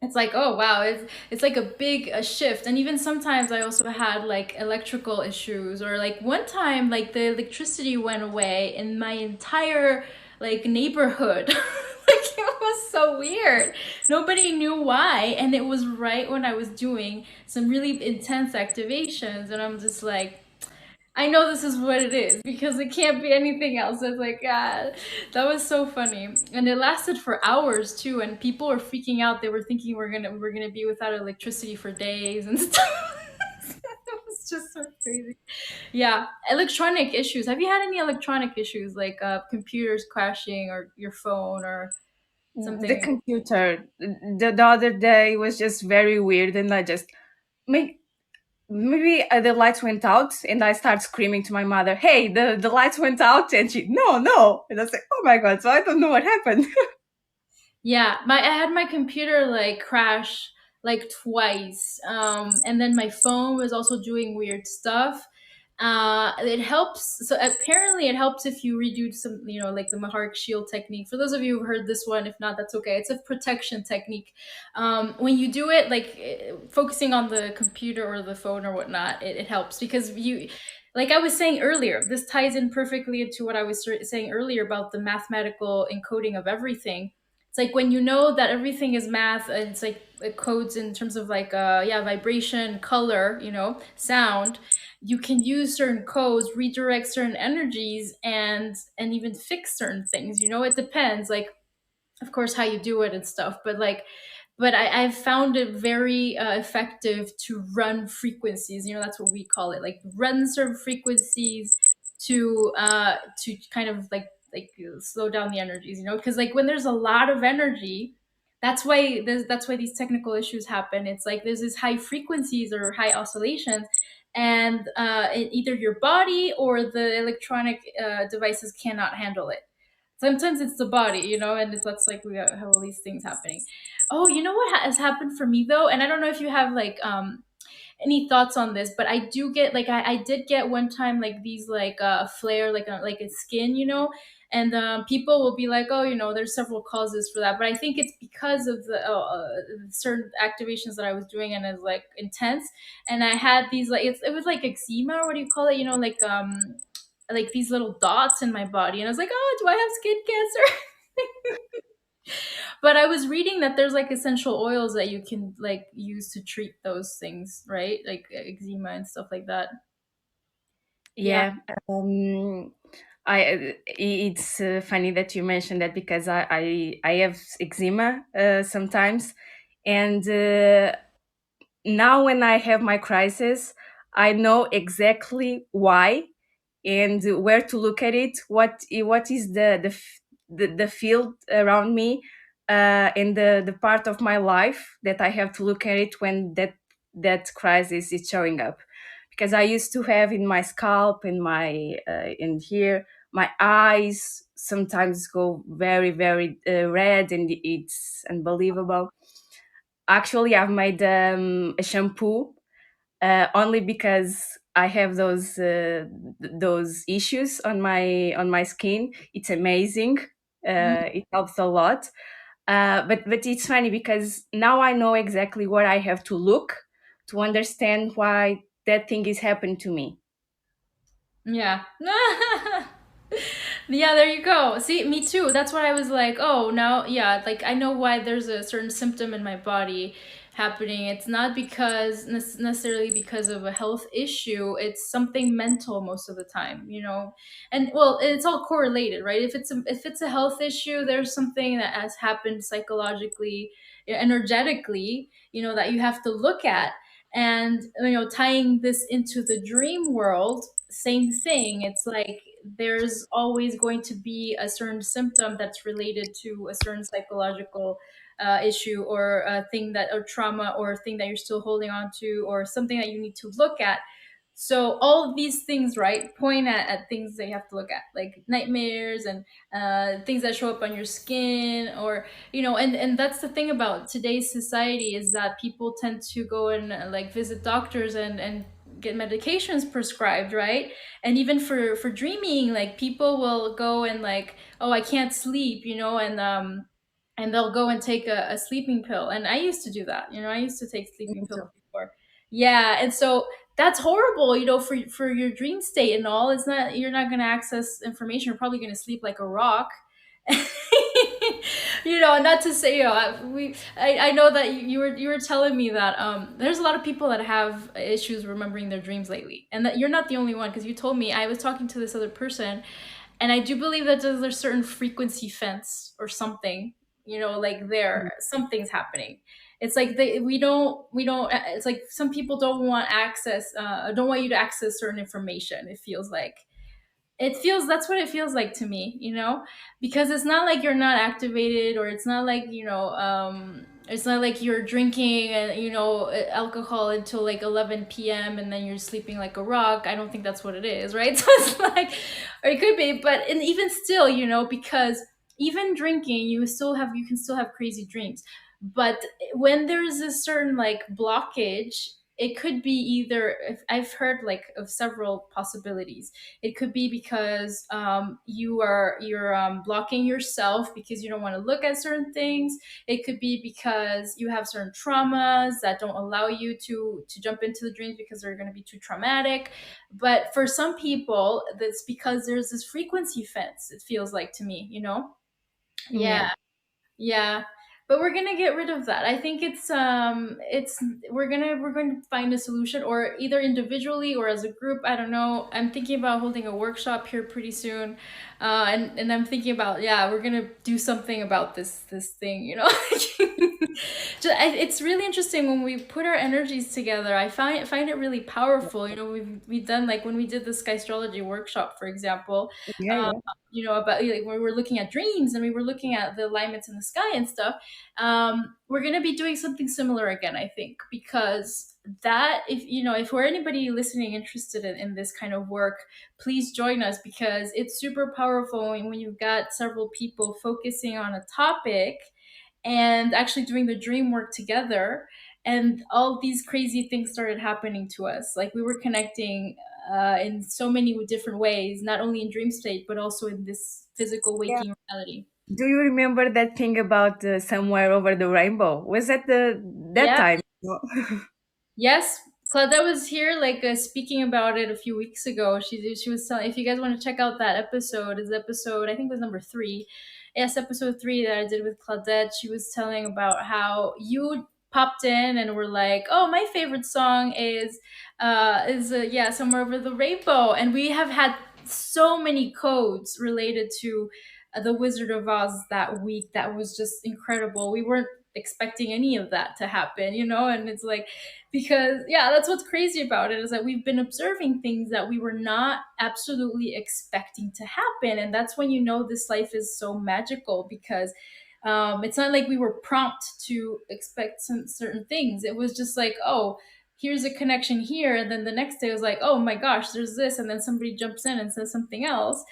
it's like, oh wow, it's like a big a shift. And even sometimes I also had like electrical issues, or like one time like the electricity went away in my entire like neighborhood. Like it was so weird, nobody knew why, and it was right when I was doing some really intense activations, and I'm just like, I know this is what it is because it can't be anything else. It's like, God, that was so funny, and it lasted for hours too. And people were freaking out. They were thinking we're gonna be without electricity for days and stuff. It was just so crazy. Yeah, electronic issues. Have you had any electronic issues like computers crashing or your phone or The something? computer, the other day was just very weird, and I just make maybe the lights went out, and I start screaming to my mother, "Hey, the lights went out!" And she, "No, no!" And I say, "Oh my god!" So I don't know what happened. Yeah, I had my computer like crash like twice. And then my phone was also doing weird stuff. It helps. So apparently, it helps if you redo some, like the Maharic Shield technique. For those of you who've heard this one, if not, that's okay. It's a protection technique. When you do it, like focusing on the computer or the phone or whatnot, it helps because like I was saying earlier, this ties in perfectly into what I was saying earlier about the mathematical encoding of everything. It's like when you know that everything is math, and it's like it codes in terms of like yeah, vibration, color, sound. You can use certain codes, redirect certain energies, and even fix certain things. It depends, like of course how you do it and stuff, but like I've found it very effective to run frequencies. That's what we call it, like run certain frequencies to kind of like slow down the energies. Because like when there's a lot of energy, that's why these technical issues happen. It's like there's this high frequencies or high oscillations, and either your body or the electronic devices cannot handle it. Sometimes it's the body, and that's like we have all these things happening. Oh, you know what has happened for me though, and I don't know if you have like any thoughts on this, but I do get like I did get one time like these like flare like a skin, and people will be like, oh, there's several causes for that, but I think it's because of the certain activations that I was doing, and it's like intense, and I had these like it was like eczema, or what do you call it, like these little dots in my body, and I was like, oh, do I have skin cancer? But I was reading that there's like essential oils that you can like use to treat those things, right? Like eczema and stuff like that. Yeah. Yeah, it's funny that you mentioned that because I have eczema sometimes, and now when I have my crisis, I know exactly why and where to look at it. What is the field around me, and the part of my life that I have to look at it when that crisis is showing up. Because I used to have in my scalp, in my in here, my eyes sometimes go very very red, and it's unbelievable. Actually, I've made a shampoo only because I have those issues on my skin. It's amazing. It helps a lot. But it's funny because now I know exactly where I have to look to understand why that thing is happening to me. Yeah. Yeah, there you go. See, me too. That's why I was like, oh, now, yeah, like I know why there's a certain symptom in my body happening. It's not because necessarily because of a health issue. It's something mental most of the time. And well, it's all correlated, right? If it's a health issue, there's something that has happened psychologically, energetically, that you have to look at. And tying this into the dream world, same thing. It's like there's always going to be a certain symptom that's related to a certain psychological issue, or a thing that, or trauma, or a thing that you're still holding on to, or something that you need to look at. So all of these things, right, point at things that you have to look at, like nightmares and things that show up on your skin, or and that's the thing about today's society, is that people tend to go and like visit doctors and get medications prescribed, right? And even for dreaming, like people will go and like, oh, I can't sleep, and they'll go and take a sleeping pill. And I used to do that. I used to take Me sleeping pills too. before. Yeah, and so that's horrible, for your dream state and all. It's not, you're not going to access information. You're probably going to sleep like a rock. Not to say, I know that you were telling me that there's a lot of people that have issues remembering their dreams lately, and that you're not the only one, because you told me. I was talking to this other person, and I do believe that there's a certain frequency fence or something, like Mm. something's happening. It's like we don't it's like some people don't want access, don't want you to access certain information. It feels that's what it feels like to me, because it's not like you're not activated, or it's not like, it's not like you're drinking and alcohol until like 11 p.m. and then you're sleeping like a rock. I don't think that's what it is, right? So it's like, or it could be, but and even still, because even drinking, you can still have crazy dreams. But when there's a certain like blockage, it could be either, if I've heard like of several possibilities. It could be because you're blocking yourself because you don't want to look at certain things. It could be because you have certain traumas that don't allow you to jump into the dreams because they're going to be too traumatic. But for some people, that's because there's this frequency fence. It feels like to me, Yeah. yeah. Yeah, but we're gonna get rid of that. I think it's we're going to find a solution, or either individually or as a group. I don't know. I'm thinking about holding a workshop here pretty soon, and I'm thinking about, yeah, we're gonna do something about this thing. It's really interesting when we put our energies together. I find it really powerful. We've done, like when we did the Sky Astrology Workshop, for example, Yeah, yeah. about like when we're looking at dreams and we were looking at the alignments in the sky and stuff. We're going to be doing something similar again, I think, because that, if we're anybody listening interested in this kind of work, please join us, because it's super powerful when you've got several people focusing on a topic and actually doing the dream work together. And all these crazy things started happening to us. Like we were connecting in so many different ways, not only in dream state, but also in this physical Yeah. waking reality. Do you remember that thing about somewhere over the rainbow? Was that that Yeah. time? Yes, Claudette was here, like speaking about it a few weeks ago. She was telling. If you guys want to check out that episode, is episode, I think it was number 3. Yes, episode 3 that I did with Claudette. She was telling about how you popped in and were like, "Oh, my favorite song is yeah, Somewhere Over the Rainbow," and we have had so many codes related to the Wizard of Oz that week. That was just incredible. We weren't expecting any of that to happen, and it's like, because yeah, that's what's crazy about it, is that we've been observing things that we were not absolutely expecting to happen. And that's when this life is so magical, because it's not like we were prompt to expect some certain things. It was just like, oh, here's a connection here, and then the next day it was like, oh my gosh, there's this, and then somebody jumps in and says something else.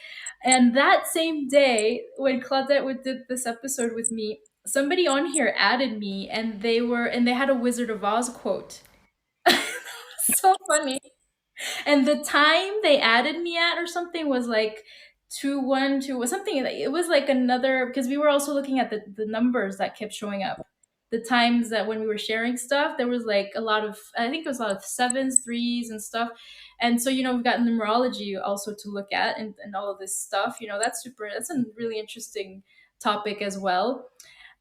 And that same day when Claudette did this episode with me, somebody on here added me, and they had a Wizard of Oz quote. So funny. And the time they added me at or something was like 212 or something. It was like another, because we were also looking at the numbers that kept showing up. The times that when we were sharing stuff, there was like a lot of, I think it was a lot of sevens, threes, and stuff. And so, we've got numerology also to look at, and all of this stuff. That's a really interesting topic as well.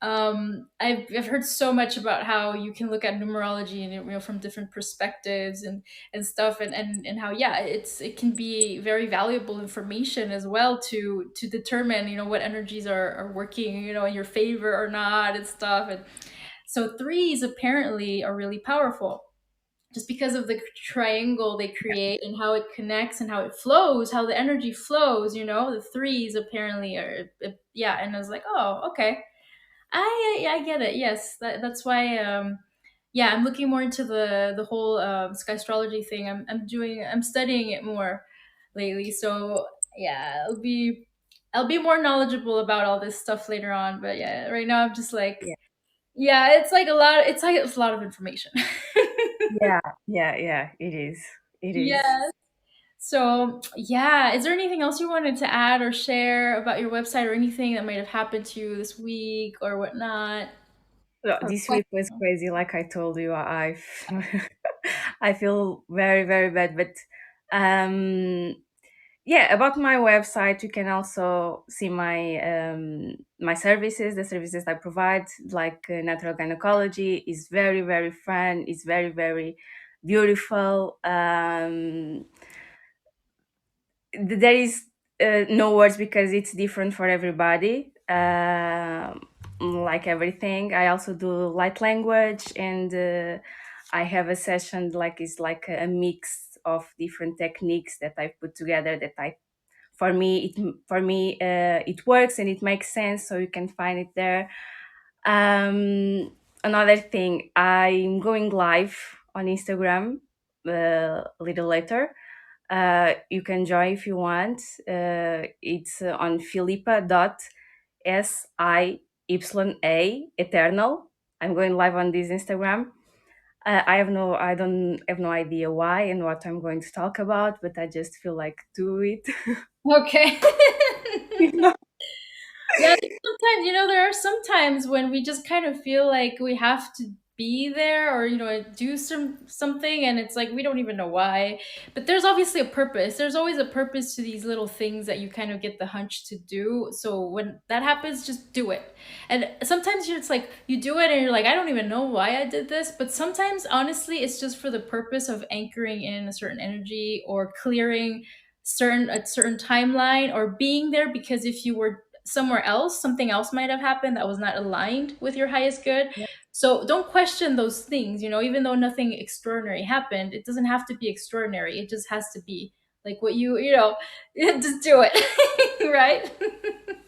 I've heard so much about how you can look at numerology and from different perspectives and stuff, and how, yeah, it can be very valuable information as well to determine what energies are working in your favor or not, and stuff. And so threes apparently are really powerful. just because of the triangle they create and how it connects and how it flows, how the energy flows. The threes apparently are, yeah. And I was like, oh, okay, I get it. Yes, that's why. Yeah, I'm looking more into the whole sky astrology thing. I'm studying it more lately. So yeah, I'll be more knowledgeable about all this stuff later on. But yeah, right now I'm just like, Yeah, yeah, it's like a lot. It's a lot of information. yeah, yeah, yeah. It is. It is. Yeah. So yeah, is there anything else you wanted to add or share about your website or anything that might have happened to you this week or whatnot? So Or this week was question? crazy. Like I told you, I I feel very very bad. But um, yeah, about my website, you can also see my services, the services I provide, like natural gynecology is very very fun. It's very very beautiful. There is no words because it's different for everybody. Like everything, I also do light language, and I have a session like it's like a mix of different techniques that I put together. That I for me it works and it makes sense, so you can find it there. Another thing, I'm going live on Instagram a little later. You can join if you want. It's on philippa dot SIYA eternal. I'm going live on this Instagram. I don't have no idea why and what I'm going to talk about, but I just feel like do it. Okay. You know? Yeah, sometimes, there are some times when we just kind of feel like we have to be there or, do something, and it's like we don't even know why. But there's obviously a purpose. There's always a purpose to these little things that you kind of get the hunch to do. So when that happens, just do it. And sometimes it's like you do it and you're like, I don't even know why I did this. But sometimes, honestly, it's just for the purpose of anchoring in a certain energy or clearing a certain timeline or being there, because if you were somewhere else, something else might have happened that was not aligned with your highest good. So don't question those things, even though nothing extraordinary happened. It doesn't have to be extraordinary. It just has to be like what just do it. Right?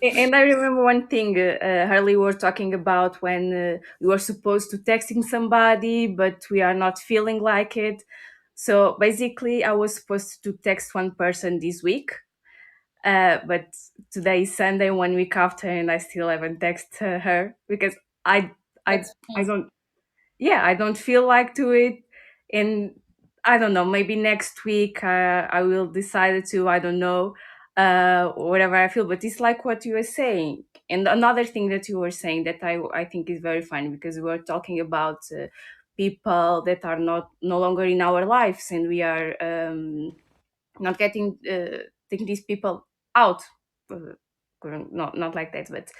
And I remember one thing Harley was talking about when we were supposed to texting somebody, but we are not feeling like it. So basically, I was supposed to text one person this week, but today is Sunday, 1 week after, and I still haven't texted her because I, I, That's I fine. don't yeah, I don't feel like to it. And I don't know, maybe next week I will decide to, I don't know, whatever I feel. But it's like what you were saying. And another thing that you were saying that I think is very funny, because we were talking about people that are not no longer in our lives, and we are not getting taking these people out. Uh, not like that, but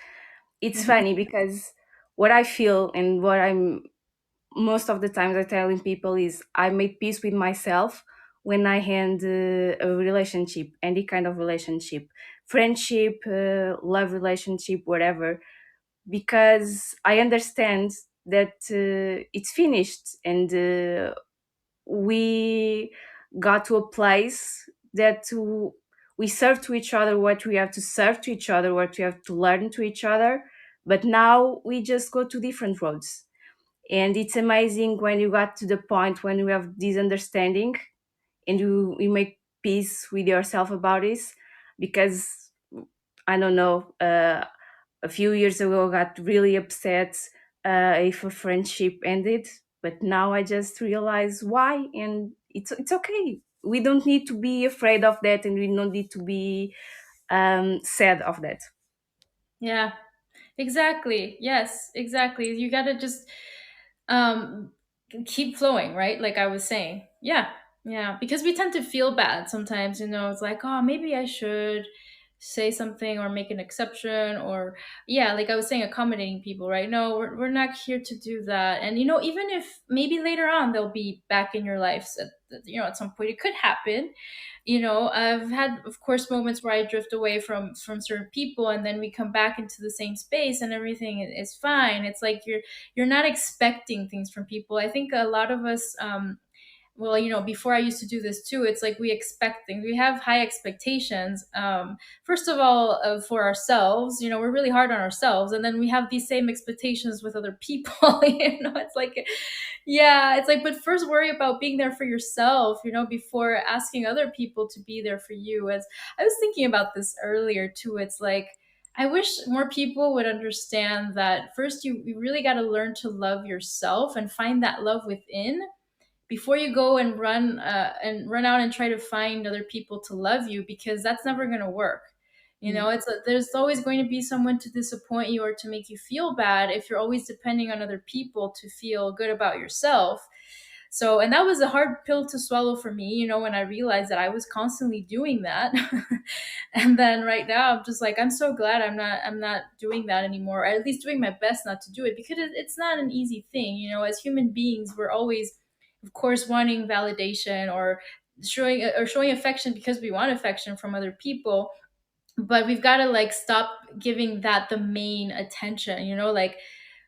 it's Mhm. funny because what I feel and what I'm most of the times I telling people is I made peace with myself when I end a relationship, any kind of relationship, friendship, love relationship, whatever, because I understand that it's finished, and we got to a place that we serve to each other what we have to serve to each other, what we have to learn to each other, but now we just go to different roads. And it's amazing when you got to the point when you have this understanding and you make peace with yourself about this. Because I don't know, a few years ago I got really upset if a friendship ended, but now I just realize why, and it's okay. We don't need to be afraid of that, and we don't need to be sad of that. Yeah. Exactly. Yes, exactly. You got to just um keep flowing, right? Like I was saying. Yeah. Yeah, because we tend to feel bad sometimes, it's like, "Oh, maybe I should say something or make an exception," or yeah, like I was saying, accommodating people, right? No, we're not here to do that. And even if maybe later on they'll be back in your lives at some point, it could happen. I've had, of course, moments where I drift away from certain people, and then we come back into the same space and everything is fine. It's like you're not expecting things from people. I think a lot of us, well, before I used to do this too, it's like we expect things, we have high expectations. First of all, for ourselves, we're really hard on ourselves, and then we have these same expectations with other people. It's like, yeah, it's like, but first worry about being there for yourself, before asking other people to be there for you. As I was thinking about this earlier too, it's like, I wish more people would understand that first you really got to learn to love yourself and find that love within before you go and run out and try to find other people to love you, because that's never going to work. There's always going to be someone to disappoint you or to make you feel bad if you're always depending on other people to feel good about yourself. So, and that was a hard pill to swallow for me, when I realized that I was constantly doing that. And then right now I'm just like, I'm so glad I'm not doing that anymore, or at least doing my best not to do it, because it's not an easy thing. As human beings, we're always, of course, wanting validation or showing affection because we want affection from other people, but we've got to like stop giving that the main attention, like,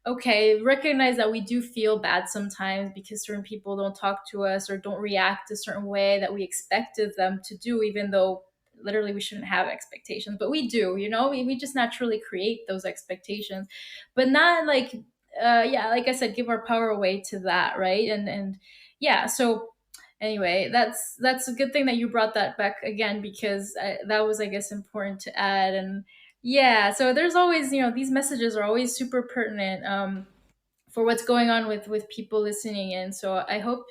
okay, recognize that we do feel bad sometimes because certain people don't talk to us or don't react a certain way that we expected them to do, even though literally we shouldn't have expectations, but we do. We just naturally create those expectations, but not like, yeah, like I said, give our power away to that, right? And yeah, so anyway, that's a good thing that you brought that back again, because that was, I guess, important to add. And yeah, so there's always, these messages are always super pertinent, for what's going on with people listening in. So I hope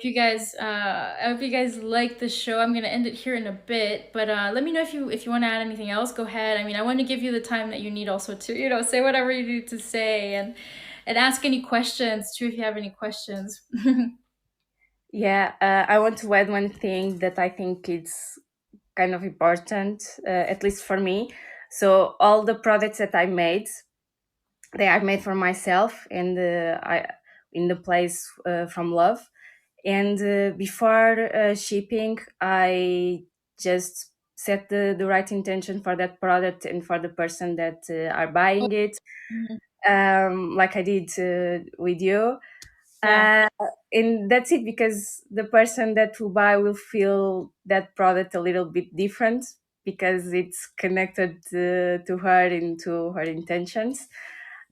you guys like the show. I'm gonna end it here in a bit, but let me know if you want to add anything else. Go ahead. I mean, I want to give you the time that you need also to, say whatever you need to say, and ask any questions too if you have any questions. Yeah, I want to add one thing that I think is kind of important, at least for me. So all the products that I made, they are made for myself, and I in the place from love. And before shipping, I just set the right intention for that product and for the person that are buying it, Mhm. like I did with you. Yeah. Uh, and that's it, because the person that will buy will feel that product a little bit different, because it's connected to her and to her intentions.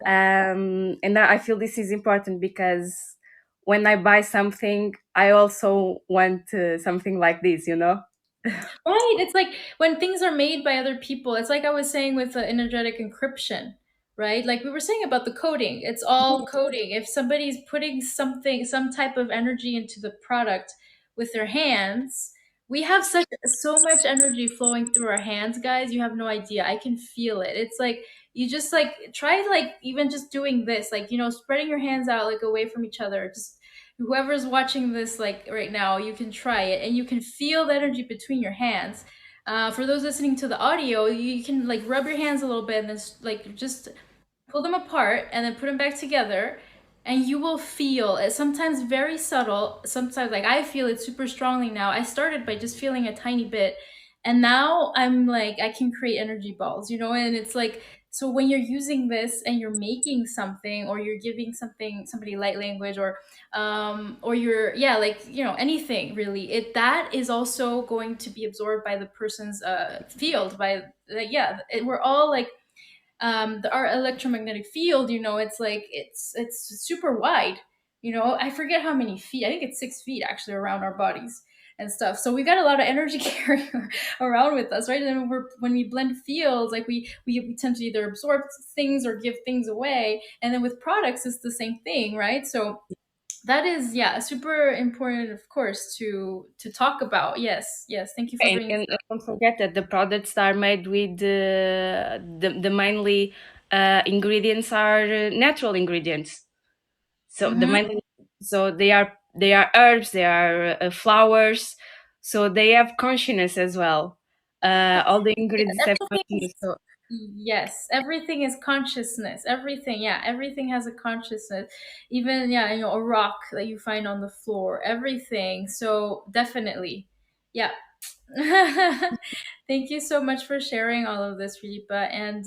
And I feel this is important, because when I buy something, I also want something like this. Right. It's like when things are made by other people, it's like I was saying with the energetic encryption, right? Like we were saying about the coding, it's all coding. If somebody's putting something, some type of energy into the product with their hands, we have so much energy flowing through our hands, guys. You have no idea. I can feel it. It's like you just like try like even just doing this, like, spreading your hands out like away from each other. Just whoever's watching this like right now, you can try it and you can feel the energy between your hands. For those listening to the audio, you can like rub your hands a little bit and then like just pull them apart and then put them back together, and you will feel it. Sometimes very subtle, sometimes like I feel it super strongly now. I started by just feeling a tiny bit, and now I'm like I can create energy balls, and it's like, so when you're using this and you're making something, or you're giving somebody light language, or you're, yeah, like, anything really, it that is also going to be absorbed by the person's field, by like, yeah, we're all like, our electromagnetic field, it's like it's super wide. I forget how many feet. I think it's 6 feet actually around our bodies and stuff. So we've got a lot of energy carrying around with us, right? And when we blend fields, like we tend to either absorb things or give things away. And then with products, it's the same thing, right? So that is, yeah, super important, of course, to talk about. Yes, yes. Thank you for And, bringing. and don't forget that the products are made with the mainly ingredients are natural ingredients. So the Mhm. mainly, so they are herbs, they are flowers, so they have consciousness as well. All the ingredients have Everything consciousness. is, So yes, everything is consciousness. Everything, yeah, everything has a consciousness. Even, yeah, a rock that you find on the floor, everything. So definitely, yeah. Thank you so much for sharing all of this, Filipa. And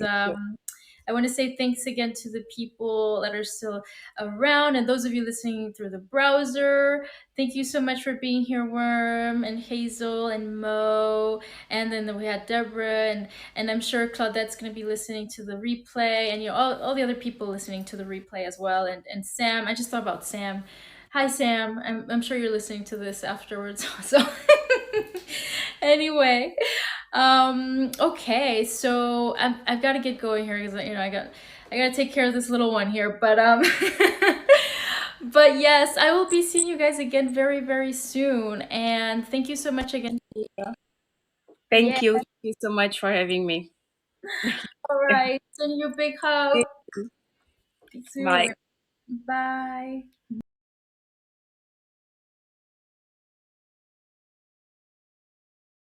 I want to say thanks again to the people that are still around, and those of you listening through the browser. Thank you so much for being here, Worm and Hazel and Mo, and then we had Deborah, and I'm sure Claudette's going to be listening to the replay, and all the other people listening to the replay as well, and Sam. I just thought about Sam. Hi, Sam. I'm sure you're listening to this afterwards. So, anyway, okay. So I've got to get going here because I got to take care of this little one here. But but yes, I will be seeing you guys again very very soon. And thank you so much again. Yeah. Thank you so much for having me. All right. Sending you a big hug. See you Bye. later. Bye.